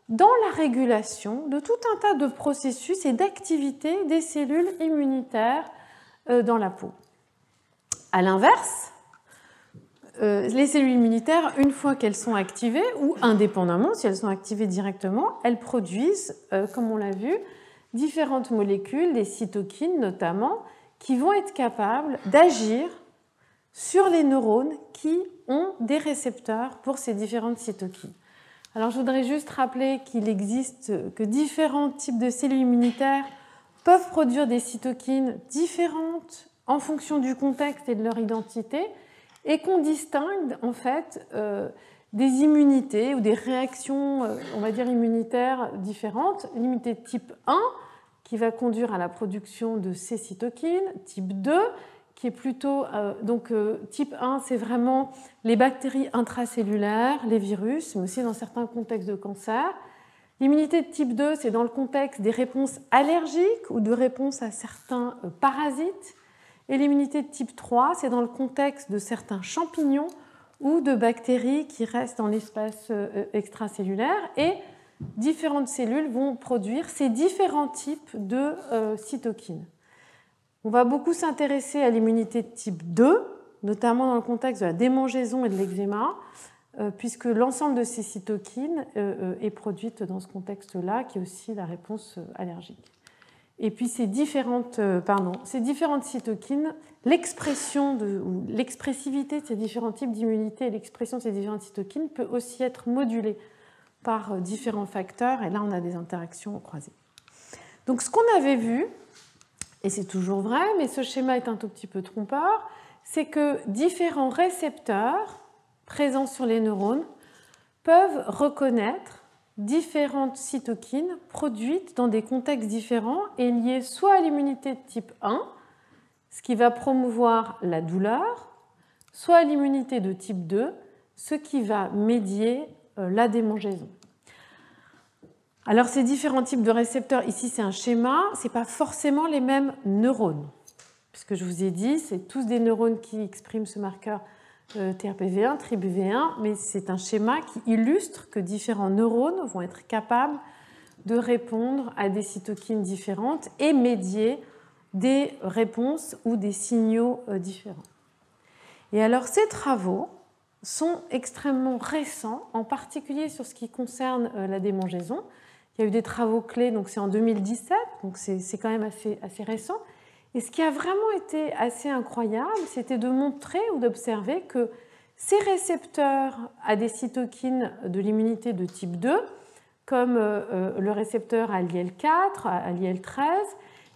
dans la régulation de tout un tas de processus et d'activités des cellules immunitaires dans la peau. À l'inverse, les cellules immunitaires, une fois qu'elles sont activées, ou indépendamment, si elles sont activées directement, elles produisent, comme on l'a vu, différentes molécules, les cytokines notamment, qui vont être capables d'agir sur les neurones qui ont des récepteurs pour ces différentes cytokines. Alors je voudrais juste rappeler qu'il existe que différents types de cellules immunitaires peuvent produire des cytokines différentes en fonction du contexte et de leur identité, et qu'on distingue en fait des immunités ou des réactions, on va dire, immunitaires différentes. L'immunité de type 1 qui va conduire à la production de ces cytokines, type 2 qui est plutôt... type 1, c'est vraiment les bactéries intracellulaires, les virus, mais aussi dans certains contextes de cancer. L'immunité de type 2, c'est dans le contexte des réponses allergiques ou de réponses à certains parasites. Et l'immunité de type 3, c'est dans le contexte de certains champignons ou de bactéries qui restent dans l'espace extracellulaire. Et différentes cellules vont produire ces différents types de cytokines. On va beaucoup s'intéresser à l'immunité de type 2, notamment dans le contexte de la démangeaison et de l'eczéma, puisque l'ensemble de ces cytokines est produite dans ce contexte-là, qui est aussi la réponse allergique. Et puis ces différentes cytokines, l'expressivité de ces différents types d'immunité et l'expression de ces différentes cytokines peut aussi être modulée par différents facteurs, et là on a des interactions croisées. Donc ce qu'on avait vu, et c'est toujours vrai, mais ce schéma est un tout petit peu trompeur, c'est que différents récepteurs présents sur les neurones peuvent reconnaître différentes cytokines produites dans des contextes différents et liées soit à l'immunité de type 1, ce qui va promouvoir la douleur, soit à l'immunité de type 2, ce qui va médier la démangeaison. Alors ces différents types de récepteurs, ici c'est un schéma, ce n'est pas forcément les mêmes neurones, puisque je vous ai dit, c'est tous des neurones qui expriment ce marqueur TRPV1, TRPV1, mais c'est un schéma qui illustre que différents neurones vont être capables de répondre à des cytokines différentes et médier des réponses ou des signaux différents. Et alors ces travaux sont extrêmement récents, en particulier sur ce qui concerne la démangeaison. Il y a eu des travaux clés, donc c'est en 2017, donc c'est quand même assez récent. Et ce qui a vraiment été assez incroyable, c'était de montrer ou d'observer que ces récepteurs à des cytokines de l'immunité de type 2, comme le récepteur à l'IL4, à l'IL13,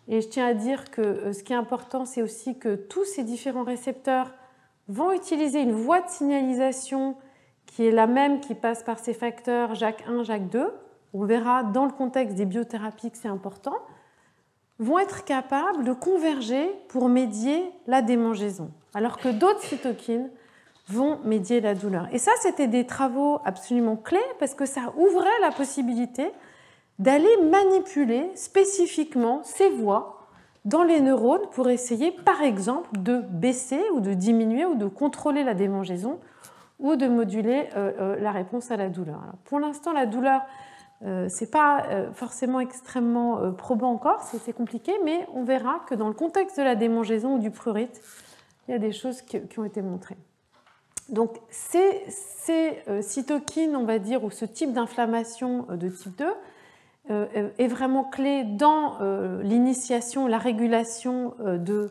et je tiens à dire que ce qui est important, c'est aussi que tous ces différents récepteurs vont utiliser une voie de signalisation qui est la même qui passe par ces facteurs JAK1, JAK2. On verra dans le contexte des biothérapies que c'est important, vont être capables de converger pour médier la démangeaison, alors que d'autres cytokines vont médier la douleur. Et ça, c'était des travaux absolument clés parce que ça ouvrait la possibilité d'aller manipuler spécifiquement ces voies dans les neurones pour essayer, par exemple, de baisser ou de diminuer ou de contrôler la démangeaison ou de moduler la réponse à la douleur. Alors, pour l'instant, la douleur, ce n'est pas forcément extrêmement probant encore, c'est compliqué, mais on verra que dans le contexte de la démangeaison ou du prurite, il y a des choses qui ont été montrées. Donc ces cytokines, on va dire, ou ce type d'inflammation de type 2 est vraiment clé dans l'initiation, la régulation de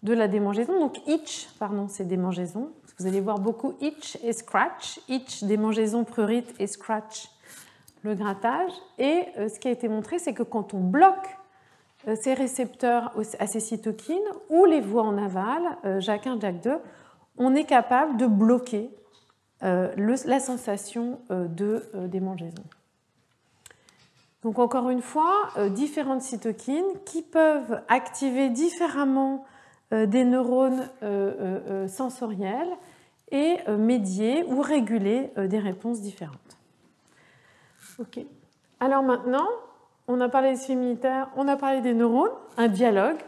la démangeaison. Donc itch, pardon, c'est démangeaison. Vous allez voir beaucoup itch et scratch. Itch, démangeaison, prurite et scratch, le grattage. Et ce qui a été montré, c'est que quand on bloque ces récepteurs à ces cytokines ou les voies en aval, JAK1, JAK2, on est capable de bloquer la sensation de démangeaison. Donc encore une fois, différentes cytokines qui peuvent activer différemment des neurones sensoriels et médier ou réguler des réponses différentes. Ok. Alors maintenant, on a parlé des systèmes immunitaires, on a parlé des neurones, un dialogue,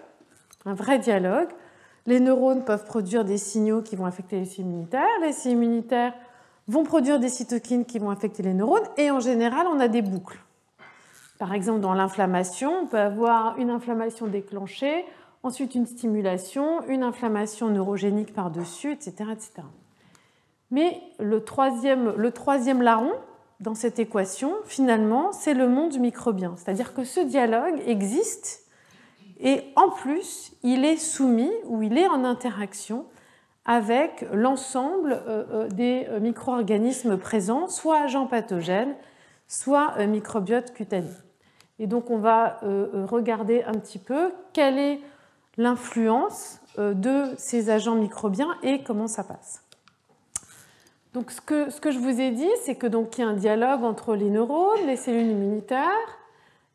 un vrai dialogue. Les neurones peuvent produire des signaux qui vont affecter les cellules immunitaires, les cellules immunitaires vont produire des cytokines qui vont affecter les neurones, et en général, on a des boucles. Par exemple, dans l'inflammation, on peut avoir une inflammation déclenchée, ensuite une stimulation, une inflammation neurogénique par-dessus, etc., etc. Mais le troisième larron dans cette équation, finalement, c'est le monde microbien. C'est-à-dire que ce dialogue existe et en plus, il est soumis ou il est en interaction avec l'ensemble des micro-organismes présents, soit agents pathogènes, soit microbiote cutané. Et donc, on va regarder un petit peu quelle est l'influence de ces agents microbiens et comment ça passe. Donc, ce que je vous ai dit, c'est que donc, il y a un dialogue entre les neurones, les cellules immunitaires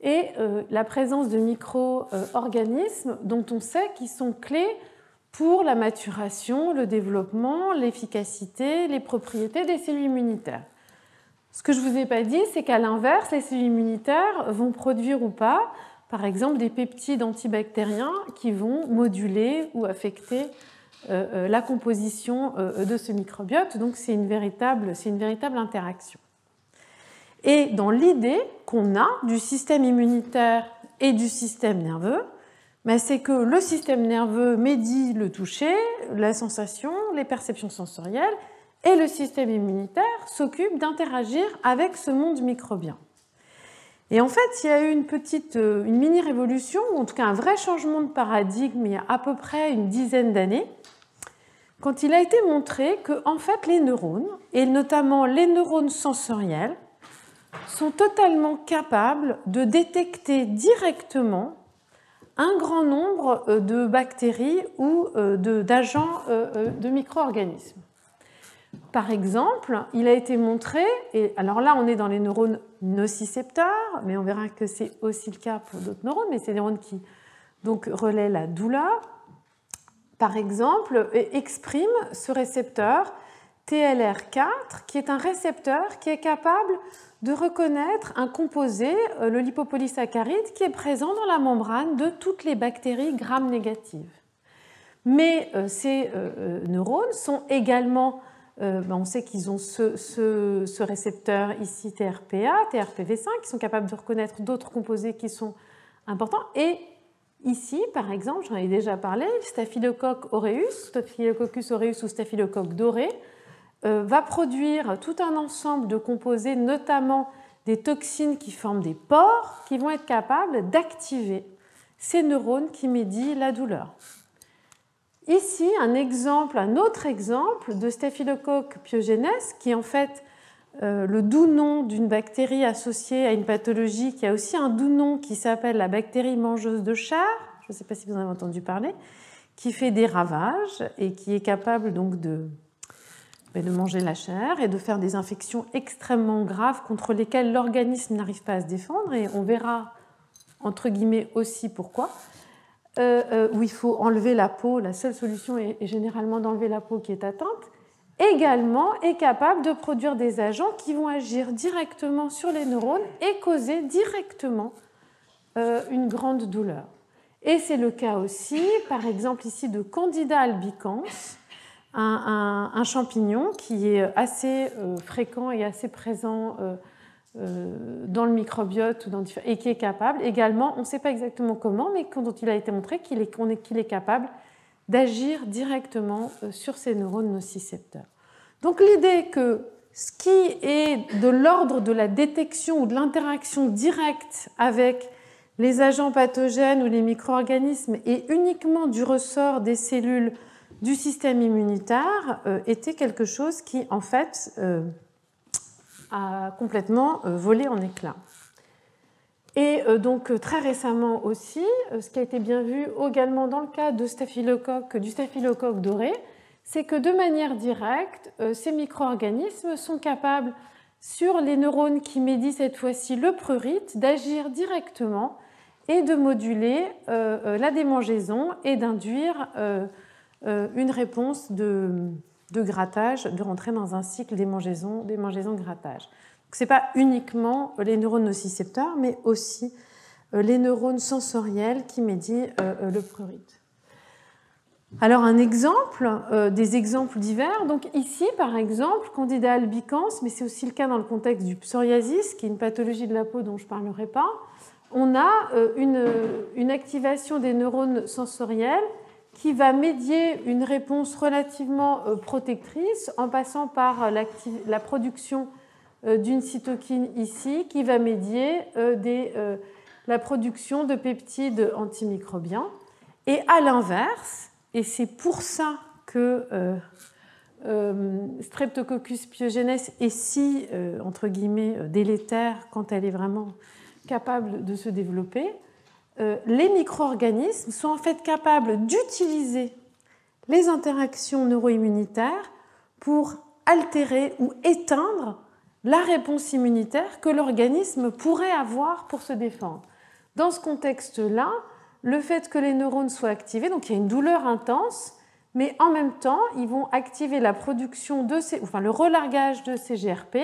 et la présence de micro-organismes dont on sait qu'ils sont clés pour la maturation, le développement, l'efficacité, les propriétés des cellules immunitaires. Ce que je ne vous ai pas dit, c'est qu'à l'inverse, les cellules immunitaires vont produire ou pas, par exemple, des peptides antibactériens qui vont moduler ou affecter la composition de ce microbiote. Donc c'est une véritable interaction. Et dans l'idée qu'on a du système immunitaire et du système nerveux, c'est que le système nerveux médie le toucher, la sensation, les perceptions sensorielles, et le système immunitaire s'occupe d'interagir avec ce monde microbien. Et en fait, il y a eu une mini-révolution, ou en tout cas un vrai changement de paradigme il y a à peu près une dizaine d'années, quand il a été montré que en fait, les neurones, et notamment les neurones sensoriels, sont totalement capables de détecter directement un grand nombre de bactéries ou d'agents de micro-organismes. Par exemple, il a été montré, et alors là on est dans les neurones nocicepteurs, mais on verra que c'est aussi le cas pour d'autres neurones, mais c'est des neurones qui donc relaient la douleur, par exemple, expriment ce récepteur TLR4, qui est un récepteur qui est capable de reconnaître un composé, le lipopolysaccharide, qui est présent dans la membrane de toutes les bactéries gram-négatives. Mais ces neurones sont également, on sait qu'ils ont ce récepteur ici TRPA, TRPV5, qui sont capables de reconnaître d'autres composés qui sont importants. Et ici, par exemple, j'en ai déjà parlé, Staphylococcus aureus ou staphylocoque doré, va produire tout un ensemble de composés, notamment des toxines qui forment des pores, qui vont être capables d'activer ces neurones qui médient la douleur. Ici, un autre exemple de Staphylococcus pyogenes, qui est en fait le doux nom d'une bactérie associée à une pathologie qui a aussi un doux nom qui s'appelle la bactérie mangeuse de chair, je ne sais pas si vous en avez entendu parler, qui fait des ravages et qui est capable donc de manger la chair et de faire des infections extrêmement graves contre lesquelles l'organisme n'arrive pas à se défendre, et on verra entre guillemets aussi pourquoi, où il faut enlever la peau, la seule solution est généralement d'enlever la peau qui est atteinte, également est capable de produire des agents qui vont agir directement sur les neurones et causer directement une grande douleur. Et c'est le cas aussi, par exemple ici, de Candida albicans, un champignon qui est assez fréquent et assez présent dans le microbiote et qui est capable également, on ne sait pas exactement comment, mais dont il a été montré qu'il est capable d'agir directement sur ces neurones nocicepteurs. Donc l'idée que ce qui est de l'ordre de la détection ou de l'interaction directe avec les agents pathogènes ou les micro-organismes est uniquement du ressort des cellules du système immunitaire était quelque chose qui, en fait, a complètement volé en éclats. Et donc, très récemment aussi, ce qui a été bien vu également dans le cas du staphylocoque doré, c'est que de manière directe, ces micro-organismes sont capables, sur les neurones qui médient cette fois-ci le prurite, d'agir directement et de moduler la démangeaison et d'induire une réponse de grattage, de rentrer dans un cycle démangeaison-grattage. Ce n'est pas uniquement les neurones nocicepteurs, mais aussi les neurones sensoriels qui médient le prurite. Alors un exemple, des exemples divers. Donc ici, par exemple, Candida albicans, mais c'est aussi le cas dans le contexte du psoriasis, qui est une pathologie de la peau dont je ne parlerai pas. On a une activation des neurones sensoriels qui va médier une réponse relativement protectrice en passant par la production d'une cytokine ici qui va médier la production de peptides antimicrobiens. Et à l'inverse, et c'est pour ça que Streptococcus pyogenes est si, entre guillemets, délétère quand elle est vraiment capable de se développer, les micro-organismes sont en fait capables d'utiliser les interactions neuro-immunitaires pour altérer ou éteindre la réponse immunitaire que l'organisme pourrait avoir pour se défendre. Dans ce contexte-là, le fait que les neurones soient activés, donc il y a une douleur intense, mais en même temps, ils vont activer la production le relargage de ces GRP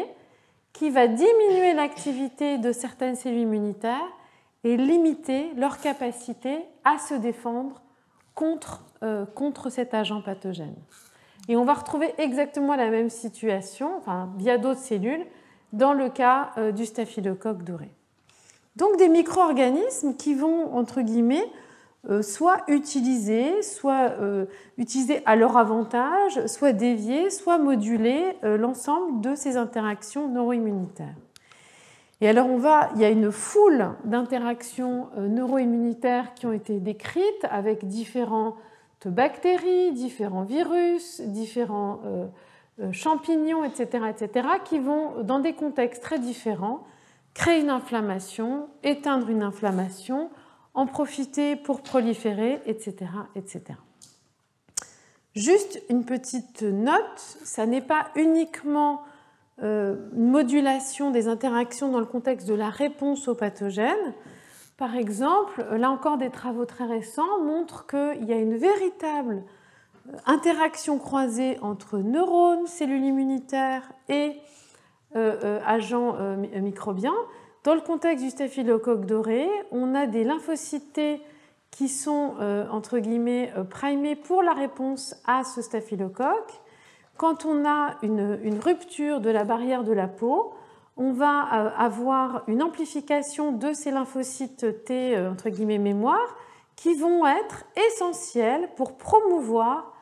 qui va diminuer l'activité de certaines cellules immunitaires et limiter leur capacité à se défendre contre cet agent pathogène. Et on va retrouver exactement la même situation, via d'autres cellules, dans le cas du staphylocoque doré. Donc des micro-organismes qui vont, entre guillemets, soit utilisés à leur avantage, soit dévier, soit moduler l'ensemble de ces interactions neuroimmunitaires. Et alors il y a une foule d'interactions neuroimmunitaires qui ont été décrites avec différentes bactéries, différents virus, différents champignons, etc., qui vont, dans des contextes très différents, créer une inflammation, éteindre une inflammation, en profiter pour proliférer, etc., etc. Juste une petite note, ça n'est pas uniquement une modulation des interactions dans le contexte de la réponse aux pathogènes. Par exemple, là encore, des travaux très récents montrent qu'il y a une véritable interaction croisée entre neurones, cellules immunitaires et agents microbiens. Dans le contexte du staphylocoque doré, on a des lymphocytes qui sont, entre guillemets, primés pour la réponse à ce staphylocoque. Quand on a une rupture de la barrière de la peau, on va avoir une amplification de ces lymphocytes T, entre guillemets, mémoire, qui vont être essentiels pour promouvoir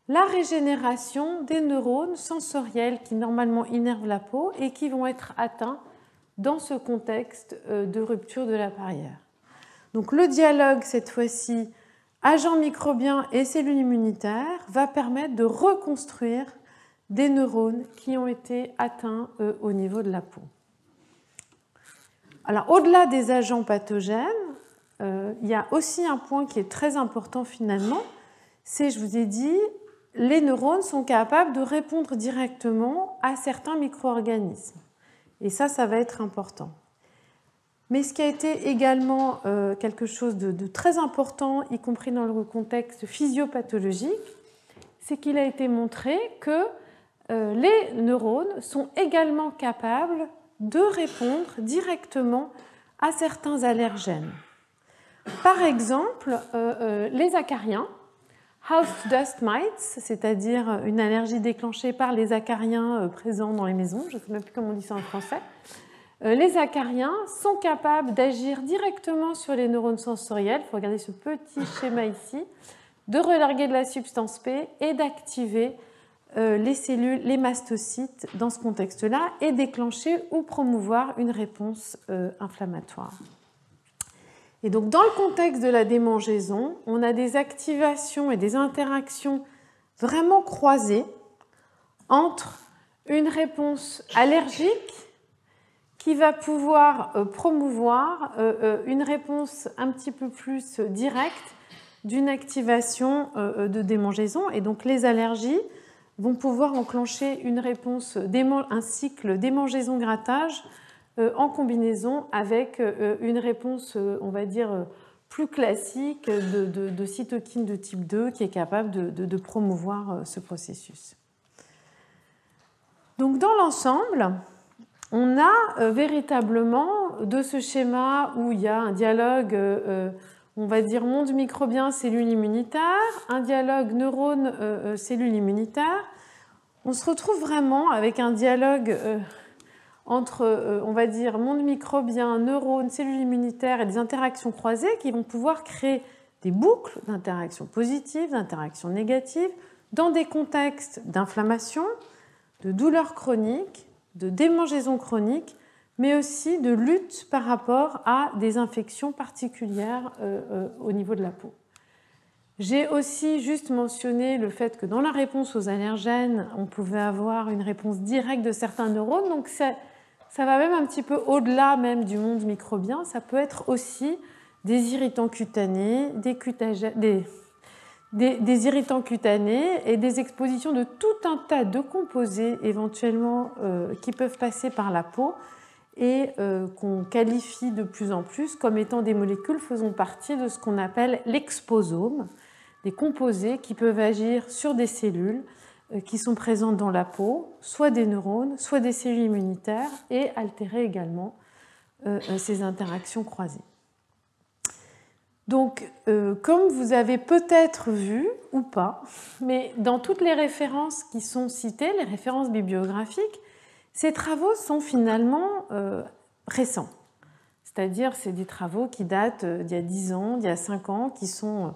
la régénération des neurones sensoriels qui normalement innervent la peau et qui vont être atteints dans ce contexte de rupture de la barrière. Donc le dialogue, cette fois-ci, agents microbiens et cellules immunitaires, va permettre de reconstruire des neurones qui ont été atteints au niveau de la peau. Alors, au-delà des agents pathogènes, il y a aussi un point qui est très important finalement, c'est, je vous ai dit, les neurones sont capables de répondre directement à certains micro-organismes. Et ça va être important. Mais ce qui a été également quelque chose de très important, y compris dans le contexte physiopathologique, c'est qu'il a été montré que les neurones sont également capables de répondre directement à certains allergènes. Par exemple, les acariens, house dust mites, c'est-à-dire une allergie déclenchée par les acariens présents dans les maisons, je ne sais même plus comment on dit ça en français, les acariens sont capables d'agir directement sur les neurones sensoriels, il faut regarder ce petit schéma ici, de relarguer de la substance P et d'activer les cellules, les mastocytes dans ce contexte-là et déclencher ou promouvoir une réponse inflammatoire. Et donc dans le contexte de la démangeaison, on a des activations et des interactions vraiment croisées entre une réponse allergique qui va pouvoir promouvoir une réponse un petit peu plus directe d'une activation de démangeaison. Et donc les allergies vont pouvoir enclencher une réponse, un cycle démangeaison-grattage en combinaison avec une réponse, on va dire, plus classique de cytokine de type 2 qui est capable de promouvoir ce processus. Donc dans l'ensemble, on a véritablement de ce schéma où il y a un dialogue, on va dire monde microbien, cellules immunitaires, un dialogue neurone, cellules immunitaires. On se retrouve vraiment avec un dialogue entre, on va dire, monde microbien, neurones, cellules immunitaires et des interactions croisées qui vont pouvoir créer des boucles d'interactions positives, d'interactions négatives, dans des contextes d'inflammation, de douleurs chroniques, de démangeaison chronique, mais aussi de lutte par rapport à des infections particulières au niveau de la peau. J'ai aussi juste mentionné le fait que dans la réponse aux allergènes, on pouvait avoir une réponse directe de certains neurones, donc ça va même un petit peu au-delà même du monde microbien, ça peut être aussi des irritants cutanés, des irritants cutanés et des expositions de tout un tas de composés éventuellement qui peuvent passer par la peau et qu'on qualifie de plus en plus comme étant des molécules faisant partie de ce qu'on appelle l'exposome, des composés qui peuvent agir sur des cellules qui sont présentes dans la peau, soit des neurones, soit des cellules immunitaires, et altérer également ces interactions croisées. Donc, comme vous avez peut-être vu, ou pas, mais dans toutes les références qui sont citées, les références bibliographiques, ces travaux sont finalement récents. C'est-à-dire, c'est des travaux qui datent d'il y a 10 ans, d'il y a 5 ans, qui sont,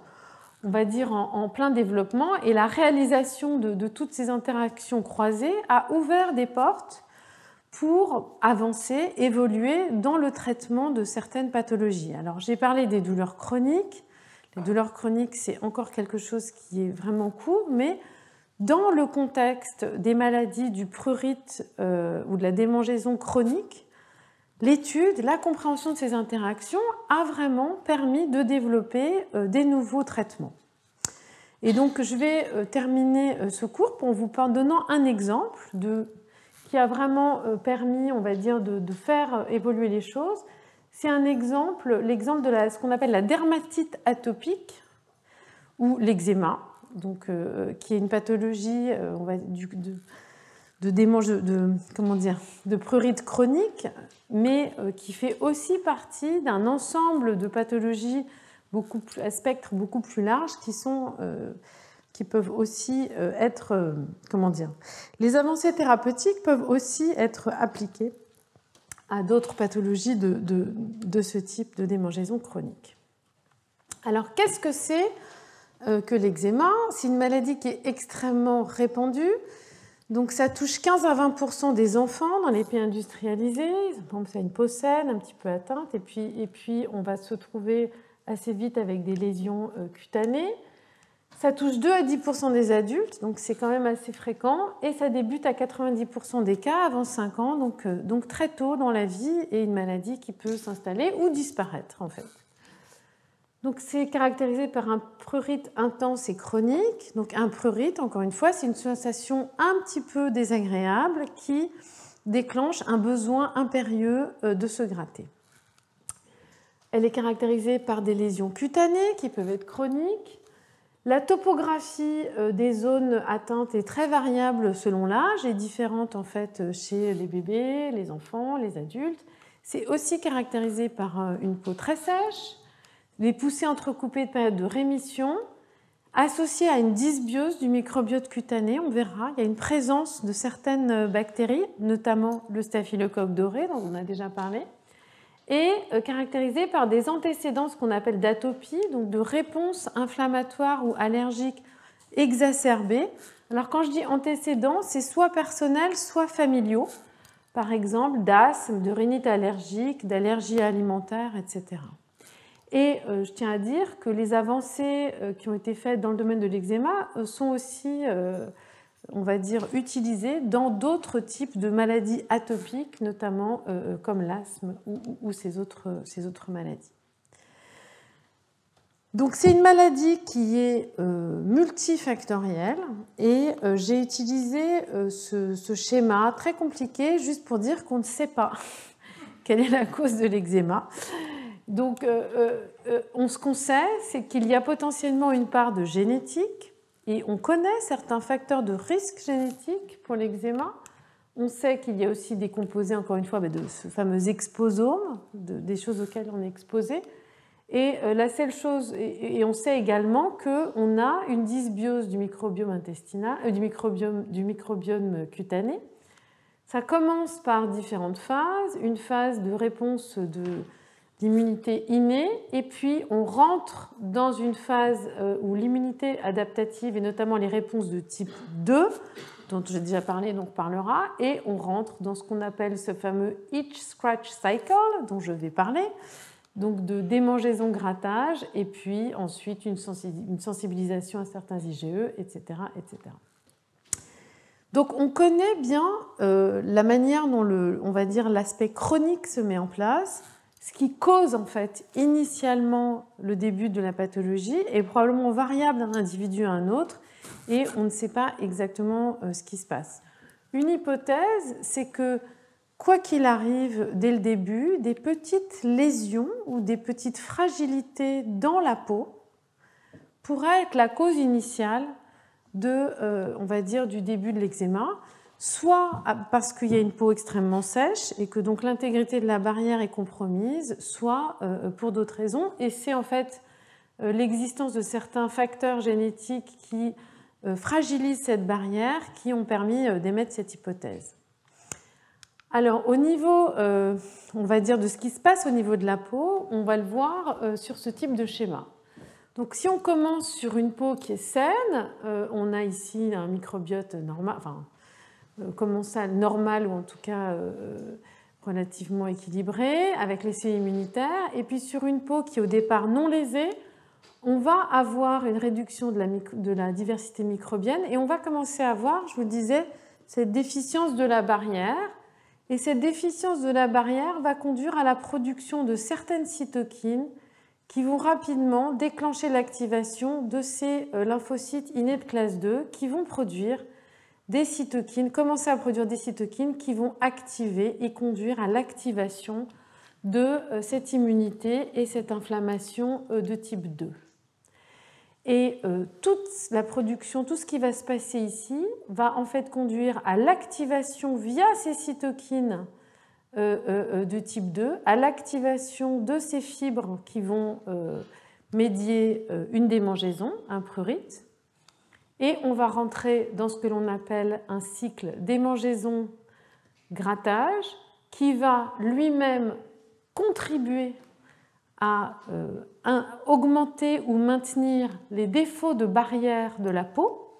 on va dire, en plein développement. Et la réalisation de toutes ces interactions croisées a ouvert des portes pour avancer, évoluer dans le traitement de certaines pathologies. Alors, j'ai parlé des douleurs chroniques. Les douleurs chroniques, c'est encore quelque chose qui est vraiment court, mais dans le contexte des maladies du prurite ou de la démangeaison chronique, l'étude, la compréhension de ces interactions a vraiment permis de développer des nouveaux traitements. Et donc, je vais terminer ce cours en vous donnant un exemple qui a vraiment permis, on va dire, de faire évoluer les choses. C'est l'exemple de ce qu'on appelle la dermatite atopique ou l'eczéma, qui est une pathologie de prurite chronique, mais qui fait aussi partie d'un ensemble de pathologies à spectre beaucoup plus large qui peuvent aussi être, les avancées thérapeutiques peuvent aussi être appliquées à d'autres pathologies de ce type de démangeaison chronique. Alors, qu'est-ce que c'est que l'eczéma? C'est une maladie qui est extrêmement répandue. Donc, ça touche 15 à 20% des enfants dans les pays industrialisés. C'est une peau saine, un petit peu atteinte, et puis on va se trouver assez vite avec des lésions cutanées. Ça touche 2 à 10% des adultes, donc c'est quand même assez fréquent, et ça débute à 90% des cas avant 5 ans, donc très tôt dans la vie, et une maladie qui peut s'installer ou disparaître en fait. Donc c'est caractérisé par un prurite intense et chronique. Donc un prurite, encore une fois, c'est une sensation un petit peu désagréable qui déclenche un besoin impérieux de se gratter. Elle est caractérisée par des lésions cutanées qui peuvent être chroniques. La topographie des zones atteintes est très variable selon l'âge et différente en fait chez les bébés, les enfants, les adultes. C'est aussi caractérisé par une peau très sèche, les poussées entrecoupées de périodes de rémission, associées à une dysbiose du microbiote cutané. On verra, il y a une présence de certaines bactéries, notamment le staphylocoque doré, dont on a déjà parlé, et caractérisée par des antécédents, ce qu'on appelle d'atopie, donc de réponses inflammatoires ou allergiques exacerbées. Alors quand je dis antécédents, c'est soit personnels, soit familiaux, par exemple d'asthme, de rhinite allergique, d'allergie alimentaire, etc. Et je tiens à dire que les avancées qui ont été faites dans le domaine de l'eczéma sont aussi, on va dire, utilisées dans d'autres types de maladies atopiques, notamment comme l'asthme ou ces autres maladies. Donc c'est une maladie qui est multifactorielle et j'ai utilisé ce schéma très compliqué juste pour dire qu'on ne sait pas quelle est la cause de l'eczéma. Donc, ce qu'on sait, c'est qu'il y a potentiellement une part de génétique et on connaît certains facteurs de risque génétique pour l'eczéma. On sait qu'il y a aussi des composés, encore une fois, de ce fameux exposome, des choses auxquelles on est exposé. Et la seule chose, et on sait également qu'on a une dysbiose du microbiome intestinal, du microbiome cutané. Ça commence par différentes phases, une phase de réponse d'immunité innée, et puis on rentre dans une phase où l'immunité adaptative, et notamment les réponses de type 2, dont j'ai déjà parlé, donc parlera, et on rentre dans ce qu'on appelle ce fameux itch scratch cycle, dont je vais parler, donc de démangeaison grattage, et puis ensuite une sensibilisation à certains IgE, etc., etc. Donc on connaît bien la manière dont on va dire l'aspect chronique se met en place. Ce qui cause en fait initialement le début de la pathologie est probablement variable d'un individu à un autre et on ne sait pas exactement ce qui se passe. Une hypothèse, c'est que quoi qu'il arrive dès le début, des petites lésions ou des petites fragilités dans la peau pourrait être la cause initiale de, on va dire, du début de l'eczéma, soit parce qu'il y a une peau extrêmement sèche et que donc l'intégrité de la barrière est compromise, soit pour d'autres raisons. Et c'est en fait l'existence de certains facteurs génétiques qui fragilisent cette barrière qui ont permis d'émettre cette hypothèse. Alors, au niveau, on va dire, de ce qui se passe au niveau de la peau, on va le voir sur ce type de schéma. Donc, si on commence sur une peau qui est saine, on a ici un microbiote normal, enfin, commensal normal ou en tout cas relativement équilibré, avec les cellules immunitaires. Et puis, sur une peau qui est au départ non lésée, on va avoir une réduction de la diversité microbienne et on va commencer à avoir, je vous disais, cette déficience de la barrière. Et cette déficience de la barrière va conduire à la production de certaines cytokines qui vont rapidement déclencher l'activation de ces lymphocytes innés de classe 2 qui vont produire des cytokines, commencer à produire des cytokines qui vont activer et conduire à l'activation de cette immunité et cette inflammation de type 2. Et toute la production, tout ce qui va se passer ici, va en fait conduire à l'activation via ces cytokines de type 2, à l'activation de ces fibres qui vont médier une démangeaison, un prurite. Et on va rentrer dans ce que l'on appelle un cycle démangeaison-grattage qui va lui-même contribuer à augmenter ou maintenir les défauts de barrière de la peau.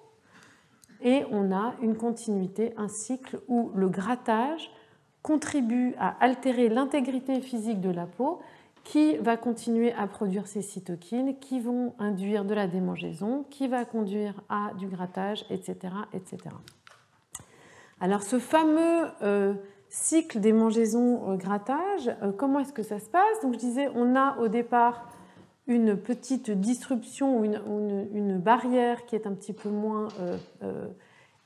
Et on a une continuité, un cycle où le grattage contribue à altérer l'intégrité physique de la peau qui va continuer à produire ces cytokines qui vont induire de la démangeaison, qui va conduire à du grattage, etc. etc. Alors ce fameux cycle démangeaison-grattage, comment est-ce que ça se passe? Donc je disais, on a au départ une petite disruption ou une barrière qui est un petit peu moins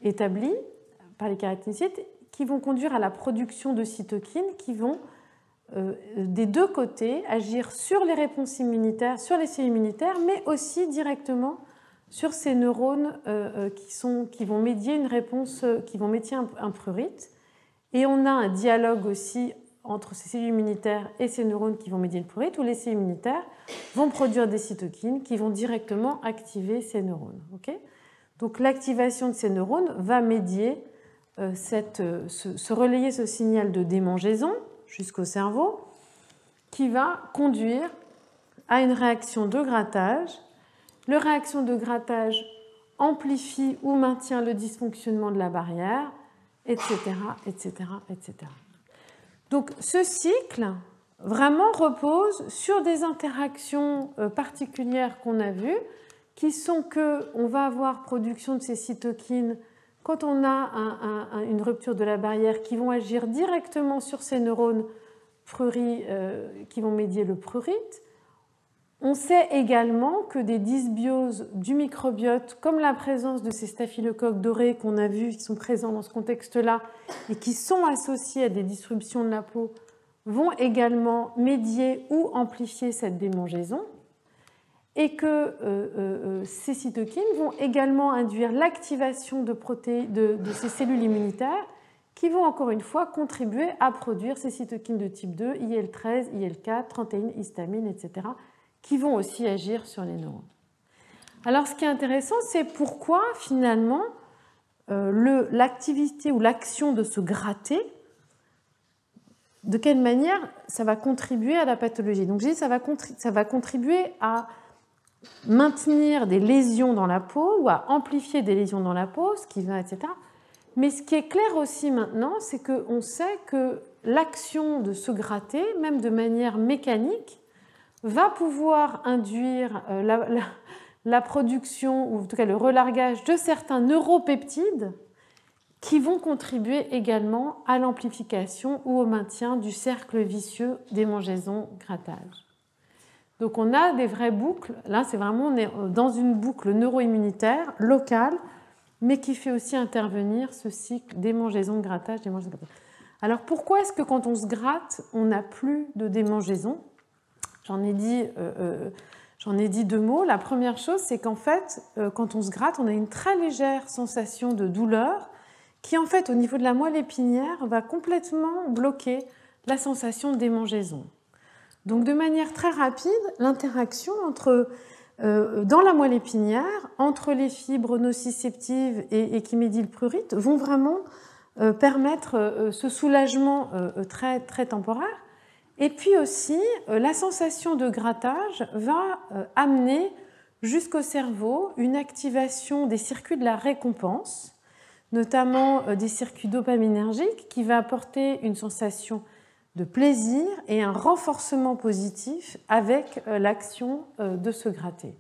établie par les kératinocytes qui vont conduire à la production de cytokines qui vont des deux côtés agir sur les réponses immunitaires, sur les cellules immunitaires, mais aussi directement sur ces neurones qui vont médier une réponse, qui vont médier un prurite. Et on a un dialogue aussi entre ces cellules immunitaires et ces neurones qui vont médier le prurite, où les cellules immunitaires vont produire des cytokines qui vont directement activer ces neurones. Okay? Donc l'activation de ces neurones va médier, relayer ce signal de démangeaison jusqu'au cerveau, qui va conduire à une réaction de grattage. La réaction de grattage amplifie ou maintient le dysfonctionnement de la barrière, etc., etc., etc. Donc ce cycle vraiment repose sur des interactions particulières qu'on a vues, qui sont qu'on va avoir production de ces cytokines quand on a une rupture de la barrière qui vont agir directement sur ces neurones qui vont médier le prurite. On sait également que des dysbioses du microbiote, comme la présence de ces staphylocoques dorés qu'on a vus, qui sont présents dans ce contexte-là et qui sont associés à des disruptions de la peau, vont également médier ou amplifier cette démangeaison. Et que ces cytokines vont également induire l'activation de ces cellules immunitaires qui vont encore une fois contribuer à produire ces cytokines de type 2, IL-13, IL-4, 31, histamine, etc., qui vont aussi agir sur les neurones. Alors ce qui est intéressant, c'est pourquoi finalement l'activité ou l'action de se gratter, de quelle manière ça va contribuer à la pathologie. Donc je dis ça va contribuer à maintenir des lésions dans la peau ou à amplifier des lésions dans la peau, ce qui va, etc. Mais ce qui est clair aussi maintenant, c'est qu'on sait que l'action de se gratter, même de manière mécanique, va pouvoir induire la production, ou en tout cas le relargage de certains neuropeptides qui vont contribuer également à l'amplification ou au maintien du cercle vicieux démangeaison-grattage. Donc on a des vraies boucles, là c'est vraiment, on est dans une boucle neuroimmunitaire locale, mais qui fait aussi intervenir ce cycle démangeaison-grattage, démangeaison-grattage. Alors pourquoi est-ce que quand on se gratte, on n'a plus de démangeaison ? J'en J'en ai dit 2 mots. La première chose, c'est qu'en fait, quand on se gratte, on a une très légère sensation de douleur qui, en fait, au niveau de la moelle épinière, va complètement bloquer la sensation de démangeaison. Donc, de manière très rapide, l'interaction dans la moelle épinière, entre les fibres nociceptives et échimédylprurite, vont vraiment permettre ce soulagement très, très temporaire. Et puis aussi, la sensation de grattage va amener jusqu'au cerveau une activation des circuits de la récompense, notamment des circuits dopaminergiques, qui va apporter une sensation de plaisir et un renforcement positif avec l'action de se gratter.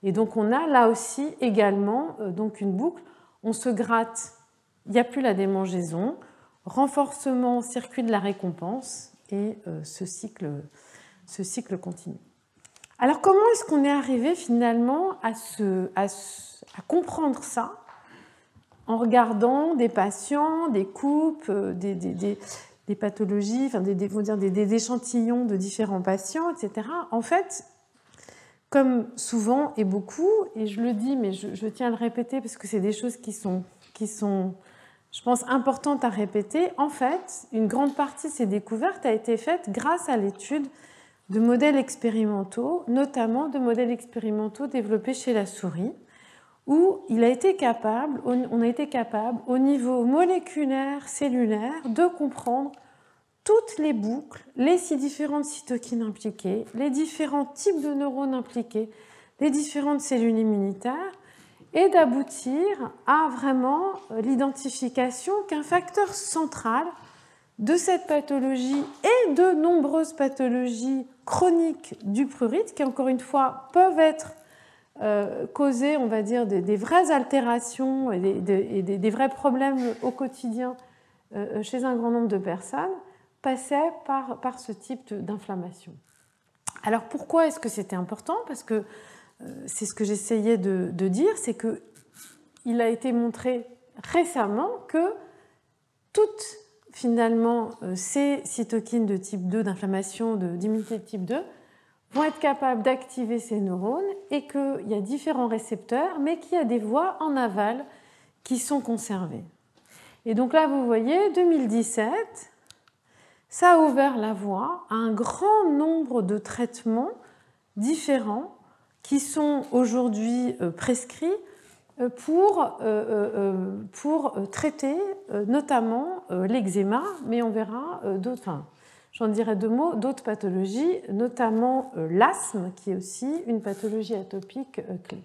Et donc on a là aussi également donc une boucle, on se gratte, il n'y a plus la démangeaison, renforcement, circuit de la récompense, et ce cycle continue. Alors comment est-ce qu'on est arrivé finalement à comprendre ça en regardant des patients, des couples, des pathologies, enfin des échantillons de différents patients, etc. En fait, comme souvent et beaucoup, et je le dis, mais je tiens à le répéter parce que c'est des choses qui sont, je pense, importantes à répéter. En fait, une grande partie de ces découvertes a été faite grâce à l'étude de modèles expérimentaux, notamment de modèles expérimentaux développés chez la souris, où on a été capable, au niveau moléculaire, cellulaire, de comprendre toutes les boucles, les différentes cytokines impliquées, les différents types de neurones impliqués, les différentes cellules immunitaires, et d'aboutir à vraiment l'identification qu'un facteur central de cette pathologie et de nombreuses pathologies chroniques du prurite, qui encore une fois peuvent être causées, on va dire, des vraies altérations et des vrais problèmes au quotidien chez un grand nombre de personnes, passait par ce type d'inflammation. Alors pourquoi est-ce que c'était important? Parce que c'est ce que j'essayais de dire, c'est qu'il a été montré récemment que toutes, finalement, ces cytokines de type 2, d'inflammation, d'immunité de type 2, vont être capables d'activer ces neurones et qu'il y a différents récepteurs, mais qu'il y a des voies en aval qui sont conservées. Et donc là, vous voyez, 2017, ça a ouvert la voie à un grand nombre de traitements différents qui sont aujourd'hui prescrits pour traiter notamment l'eczéma, mais on verra d'autres, enfin, j'en dirai 2 mots, d'autres pathologies, notamment l'asthme, qui est aussi une pathologie atopique clé.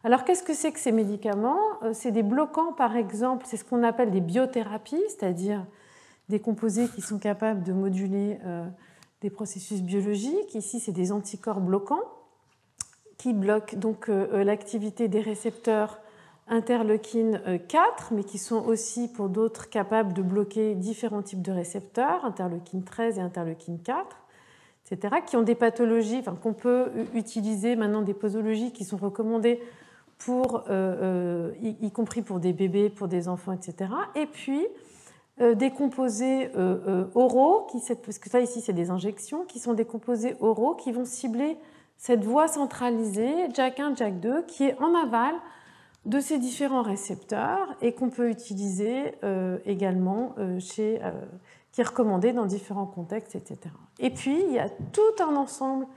Alors, qu'est-ce que c'est que ces médicaments? C'est des bloquants, par exemple, c'est ce qu'on appelle des biothérapies, c'est-à-dire des composés qui sont capables de moduler des processus biologiques. Ici, c'est des anticorps bloquants qui bloquent donc l'activité des récepteurs interleukine 4, mais qui sont aussi pour d'autres capables de bloquer différents types de récepteurs, interleukine 13 et interleukine 4, etc., qui ont des pathologies, enfin, qu'on peut utiliser maintenant, des posologies qui sont recommandées pour, y compris pour des bébés, pour des enfants, etc. Et puis, des composés oraux, parce que ça ici c'est des injections, qui sont des composés oraux qui vont cibler cette voie centralisée, JAK1, JAK2, qui est en aval de ces différents récepteurs et qu'on peut utiliser également qui est recommandé dans différents contextes, etc. Et puis, il y a tout un ensemble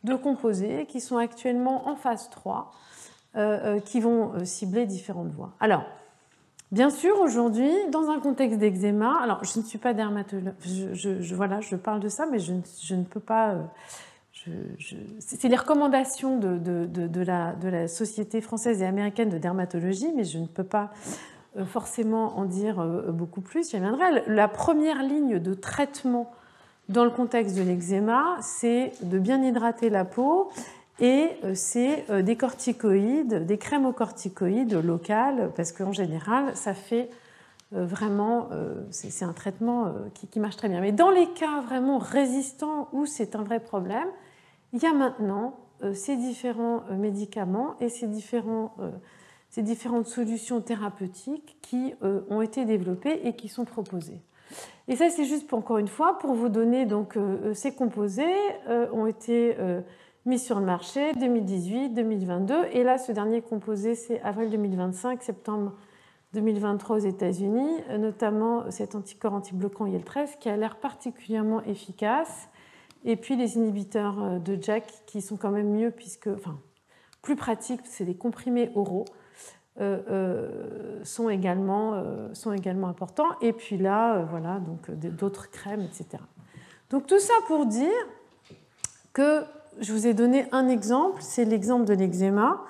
de composés qui sont actuellement en phase 3, qui vont cibler différentes voies. Alors, bien sûr, aujourd'hui, dans un contexte d'eczéma, alors je ne suis pas dermatologue, je parle de ça, mais je ne peux pas... c'est les recommandations de la Société française et américaine de dermatologie, mais je ne peux pas forcément en dire beaucoup plus. J'y reviendrai. La première ligne de traitement dans le contexte de l'eczéma, c'est de bien hydrater la peau et c'est des corticoïdes, des crémocorticoïdes locales, parce qu'en général, ça fait vraiment, c'est un traitement qui marche très bien. Mais dans les cas vraiment résistants où c'est un vrai problème, il y a maintenant ces différents médicaments et ces différentes solutions thérapeutiques qui ont été développées et qui sont proposées. Et ça, c'est juste, encore une fois, pour vous donner, donc, ces composés ont été mis sur le marché 2018, 2022. Et là, ce dernier composé, c'est avril 2025, septembre 2023 aux États-Unis, notamment cet anticorps antibloquant IL-13 qui a l'air particulièrement efficace. Et puis les inhibiteurs de JAK qui sont quand même mieux, enfin, plus pratiques, c'est des comprimés oraux, sont également importants. Et puis là, voilà, donc d'autres crèmes, etc. Donc tout ça pour dire que je vous ai donné un exemple, c'est l'exemple de l'eczéma.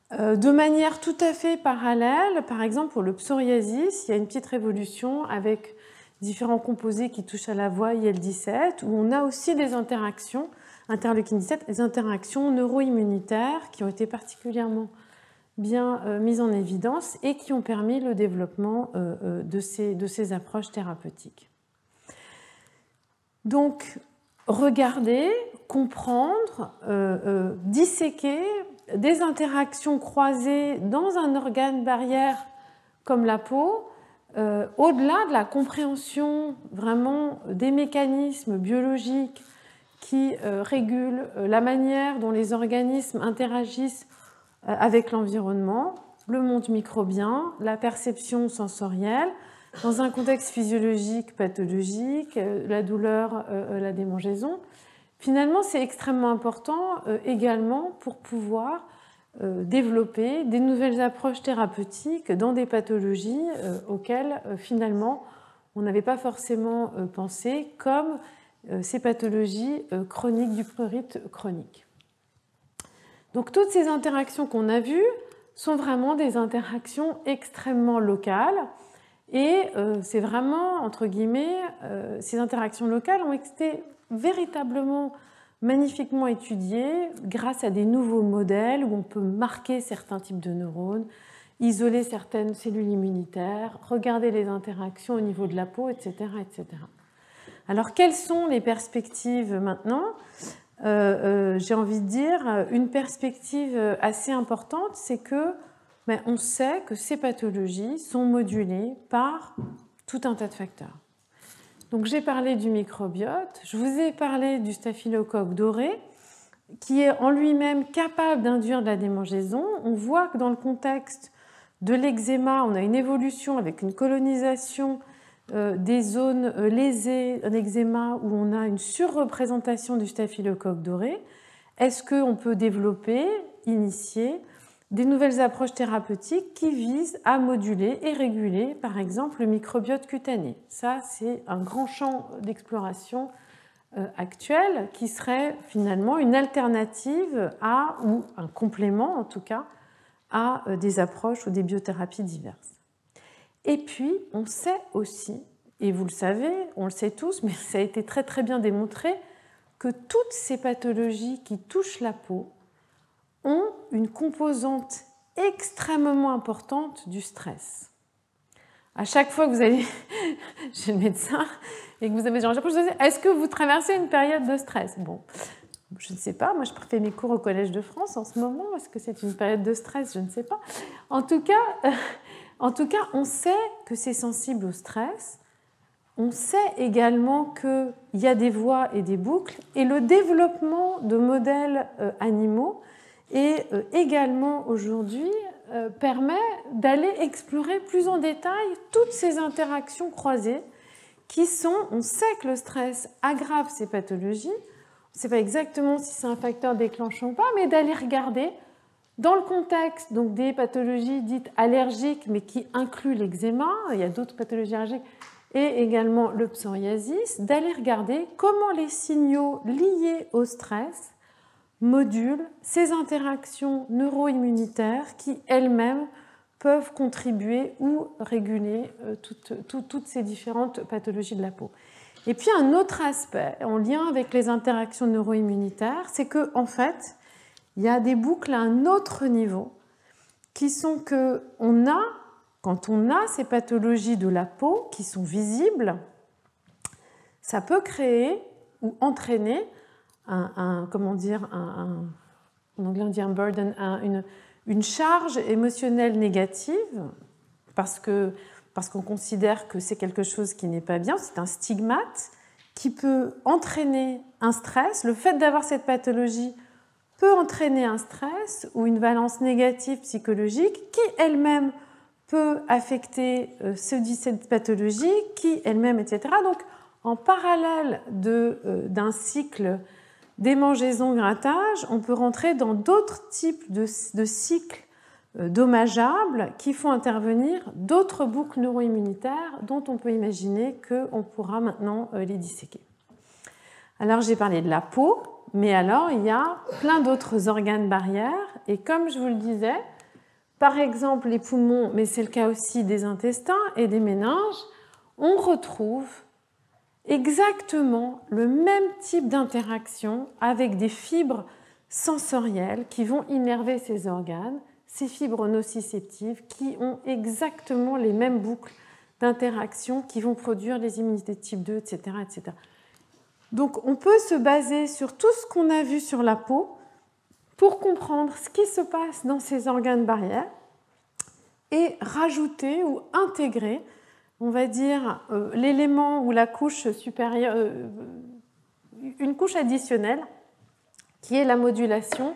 De manière tout à fait parallèle, par exemple pour le psoriasis, il y a une petite révolution avec différents composés qui touchent à la voie IL-17, où on a aussi des interactions, interleukine 17, des interactions neuro-immunitaires qui ont été particulièrement bien mises en évidence et qui ont permis le développement de ces approches thérapeutiques. Donc, regarder, comprendre, disséquer des interactions croisées dans un organe barrière comme la peau, au-delà de la compréhension vraiment des mécanismes biologiques qui régulent la manière dont les organismes interagissent avec l'environnement, le monde microbien, la perception sensorielle, dans un contexte physiologique, pathologique, la douleur, la démangeaison. Finalement, c'est extrêmement important également pour pouvoir développer des nouvelles approches thérapeutiques dans des pathologies auxquelles finalement on n'avait pas forcément pensé, comme ces pathologies chroniques du prurite chronique. Donc toutes ces interactions qu'on a vues sont vraiment des interactions extrêmement locales et c'est vraiment, entre guillemets, ces interactions locales ont été véritablement magnifiquement étudiées grâce à des nouveaux modèles où on peut marquer certains types de neurones, isoler certaines cellules immunitaires, regarder les interactions au niveau de la peau, etc. etc. Alors, quelles sont les perspectives maintenant ? J'ai envie de dire, une perspective assez importante, c'est que on sait que ces pathologies sont modulées par tout un tas de facteurs. Donc, j'ai parlé du microbiote, je vous ai parlé du staphylocoque doré, qui est en lui-même capable d'induire de la démangeaison. On voit que dans le contexte de l'eczéma, on a une évolution avec une colonisation des zones lésées en eczéma où on a une surreprésentation du staphylocoque doré. Est-ce qu'on peut développer, initier des nouvelles approches thérapeutiques qui visent à moduler et réguler, par exemple, le microbiote cutané? Ça, c'est un grand champ d'exploration actuel qui serait finalement une alternative à, ou un complément en tout cas, à des approches ou des biothérapies diverses. Et puis, on sait aussi, et vous le savez, on le sait tous, mais ça a été très très bien démontré, que toutes ces pathologies qui touchent la peau ont une composante extrêmement importante du stress. À chaque fois que vous allez chez le médecin et que vous avez genre, est-ce que vous traversez une période de stress? Bon, je ne sais pas, moi je fais mes cours au Collège de France en ce moment, est-ce que c'est une période de stress? Je ne sais pas. En tout cas, on sait que c'est sensible au stress. On sait également qu'il y a des voies et des boucles, et le développement de modèles animaux et également aujourd'hui permet d'aller explorer plus en détail toutes ces interactions croisées qui sont, on sait que le stress aggrave ces pathologies, on ne sait pas exactement si c'est un facteur déclenchant ou pas, mais d'aller regarder dans le contexte donc, des pathologies dites allergiques, mais qui incluent l'eczéma, il y a d'autres pathologies allergiques, et également le psoriasis, d'aller regarder comment les signaux liés au stress modulent ces interactions neuro-immunitaires qui elles-mêmes peuvent contribuer ou réguler toutes ces différentes pathologies de la peau. Et puis un autre aspect en lien avec les interactions neuro-immunitaires, c'est qu'en fait, il y a des boucles à un autre niveau qui sont que quand on a ces pathologies de la peau qui sont visibles, ça peut créer ou entraîner en anglais on dit un burden, une charge émotionnelle négative parce qu'on considère que c'est quelque chose qui n'est pas bien, c'est un stigmate qui peut entraîner un stress. Le fait d'avoir cette pathologie peut entraîner un stress ou une valence négative psychologique qui elle-même peut affecter cette pathologie, qui elle-même, etc. Donc, en parallèle d'un cycle démangeaison-grattage, on peut rentrer dans d'autres types de cycles dommageables qui font intervenir d'autres boucles neuro-immunitaires dont on peut imaginer qu'on pourra maintenant les disséquer. Alors, j'ai parlé de la peau, mais alors il y a plein d'autres organes barrières, et comme je vous le disais, par exemple les poumons, mais c'est le cas aussi des intestins et des méninges, on retrouve exactement le même type d'interaction avec des fibres sensorielles qui vont innerver ces organes, ces fibres nociceptives qui ont exactement les mêmes boucles d'interaction qui vont produire les immunités de type 2, etc., etc. Donc on peut se baser sur tout ce qu'on a vu sur la peau pour comprendre ce qui se passe dans ces organes barrières et rajouter ou intégrer, on va dire, l'élément ou la couche supérieure, une couche additionnelle qui est la modulation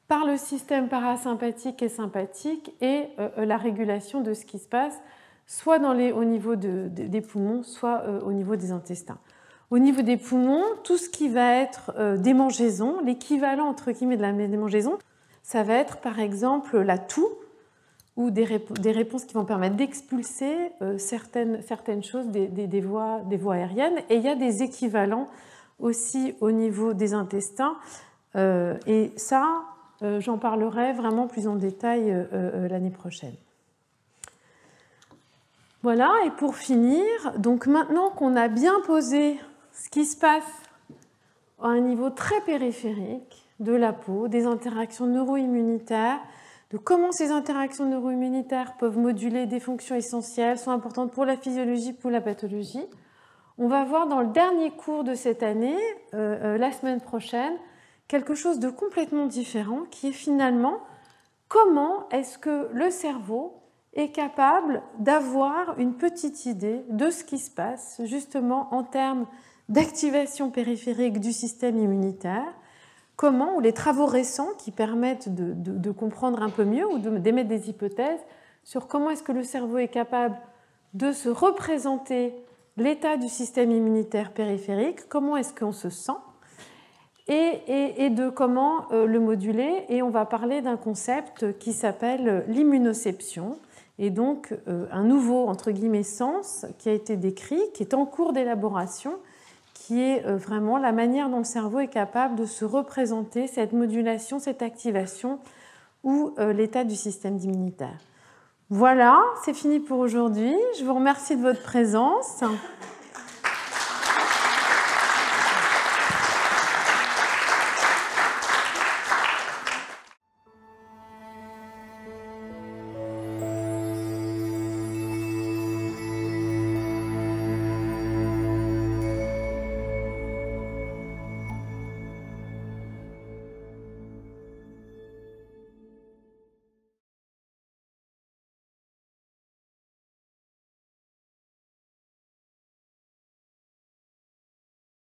par le système parasympathique et sympathique et la régulation de ce qui se passe soit au niveau des poumons, soit au niveau des intestins. Au niveau des poumons, tout ce qui va être démangeaison, l'équivalent entre guillemets de la démangeaison, ça va être par exemple la toux ou des réponses qui vont permettre d'expulser certaines choses des voies aériennes. Et il y a des équivalents aussi au niveau des intestins. Et ça, j'en parlerai vraiment plus en détail l'année prochaine. Voilà, et pour finir, donc maintenant qu'on a bien posé ce qui se passe à un niveau très périphérique de la peau, des interactions neuro-immunitaires, de comment ces interactions neuro-immunitaires peuvent moduler des fonctions essentielles, sont importantes pour la physiologie, pour la pathologie. On va voir dans le dernier cours de cette année, la semaine prochaine, quelque chose de complètement différent, qui est finalement comment est-ce que le cerveau est capable d'avoir une petite idée de ce qui se passe justement en termes d'activation périphérique du système immunitaire, comment, ou les travaux récents qui permettent de comprendre un peu mieux ou d'émettre des hypothèses sur comment est-ce que le cerveau est capable de se représenter l'état du système immunitaire périphérique, comment est-ce qu'on se sent, et de comment le moduler. Et on va parler d'un concept qui s'appelle l'immunoception, et donc un nouveau, entre guillemets, sens qui a été décrit, qui est en cours d'élaboration, qui est vraiment la manière dont le cerveau est capable de se représenter cette modulation, cette activation ou l'état du système immunitaire. Voilà, c'est fini pour aujourd'hui. Je vous remercie de votre présence.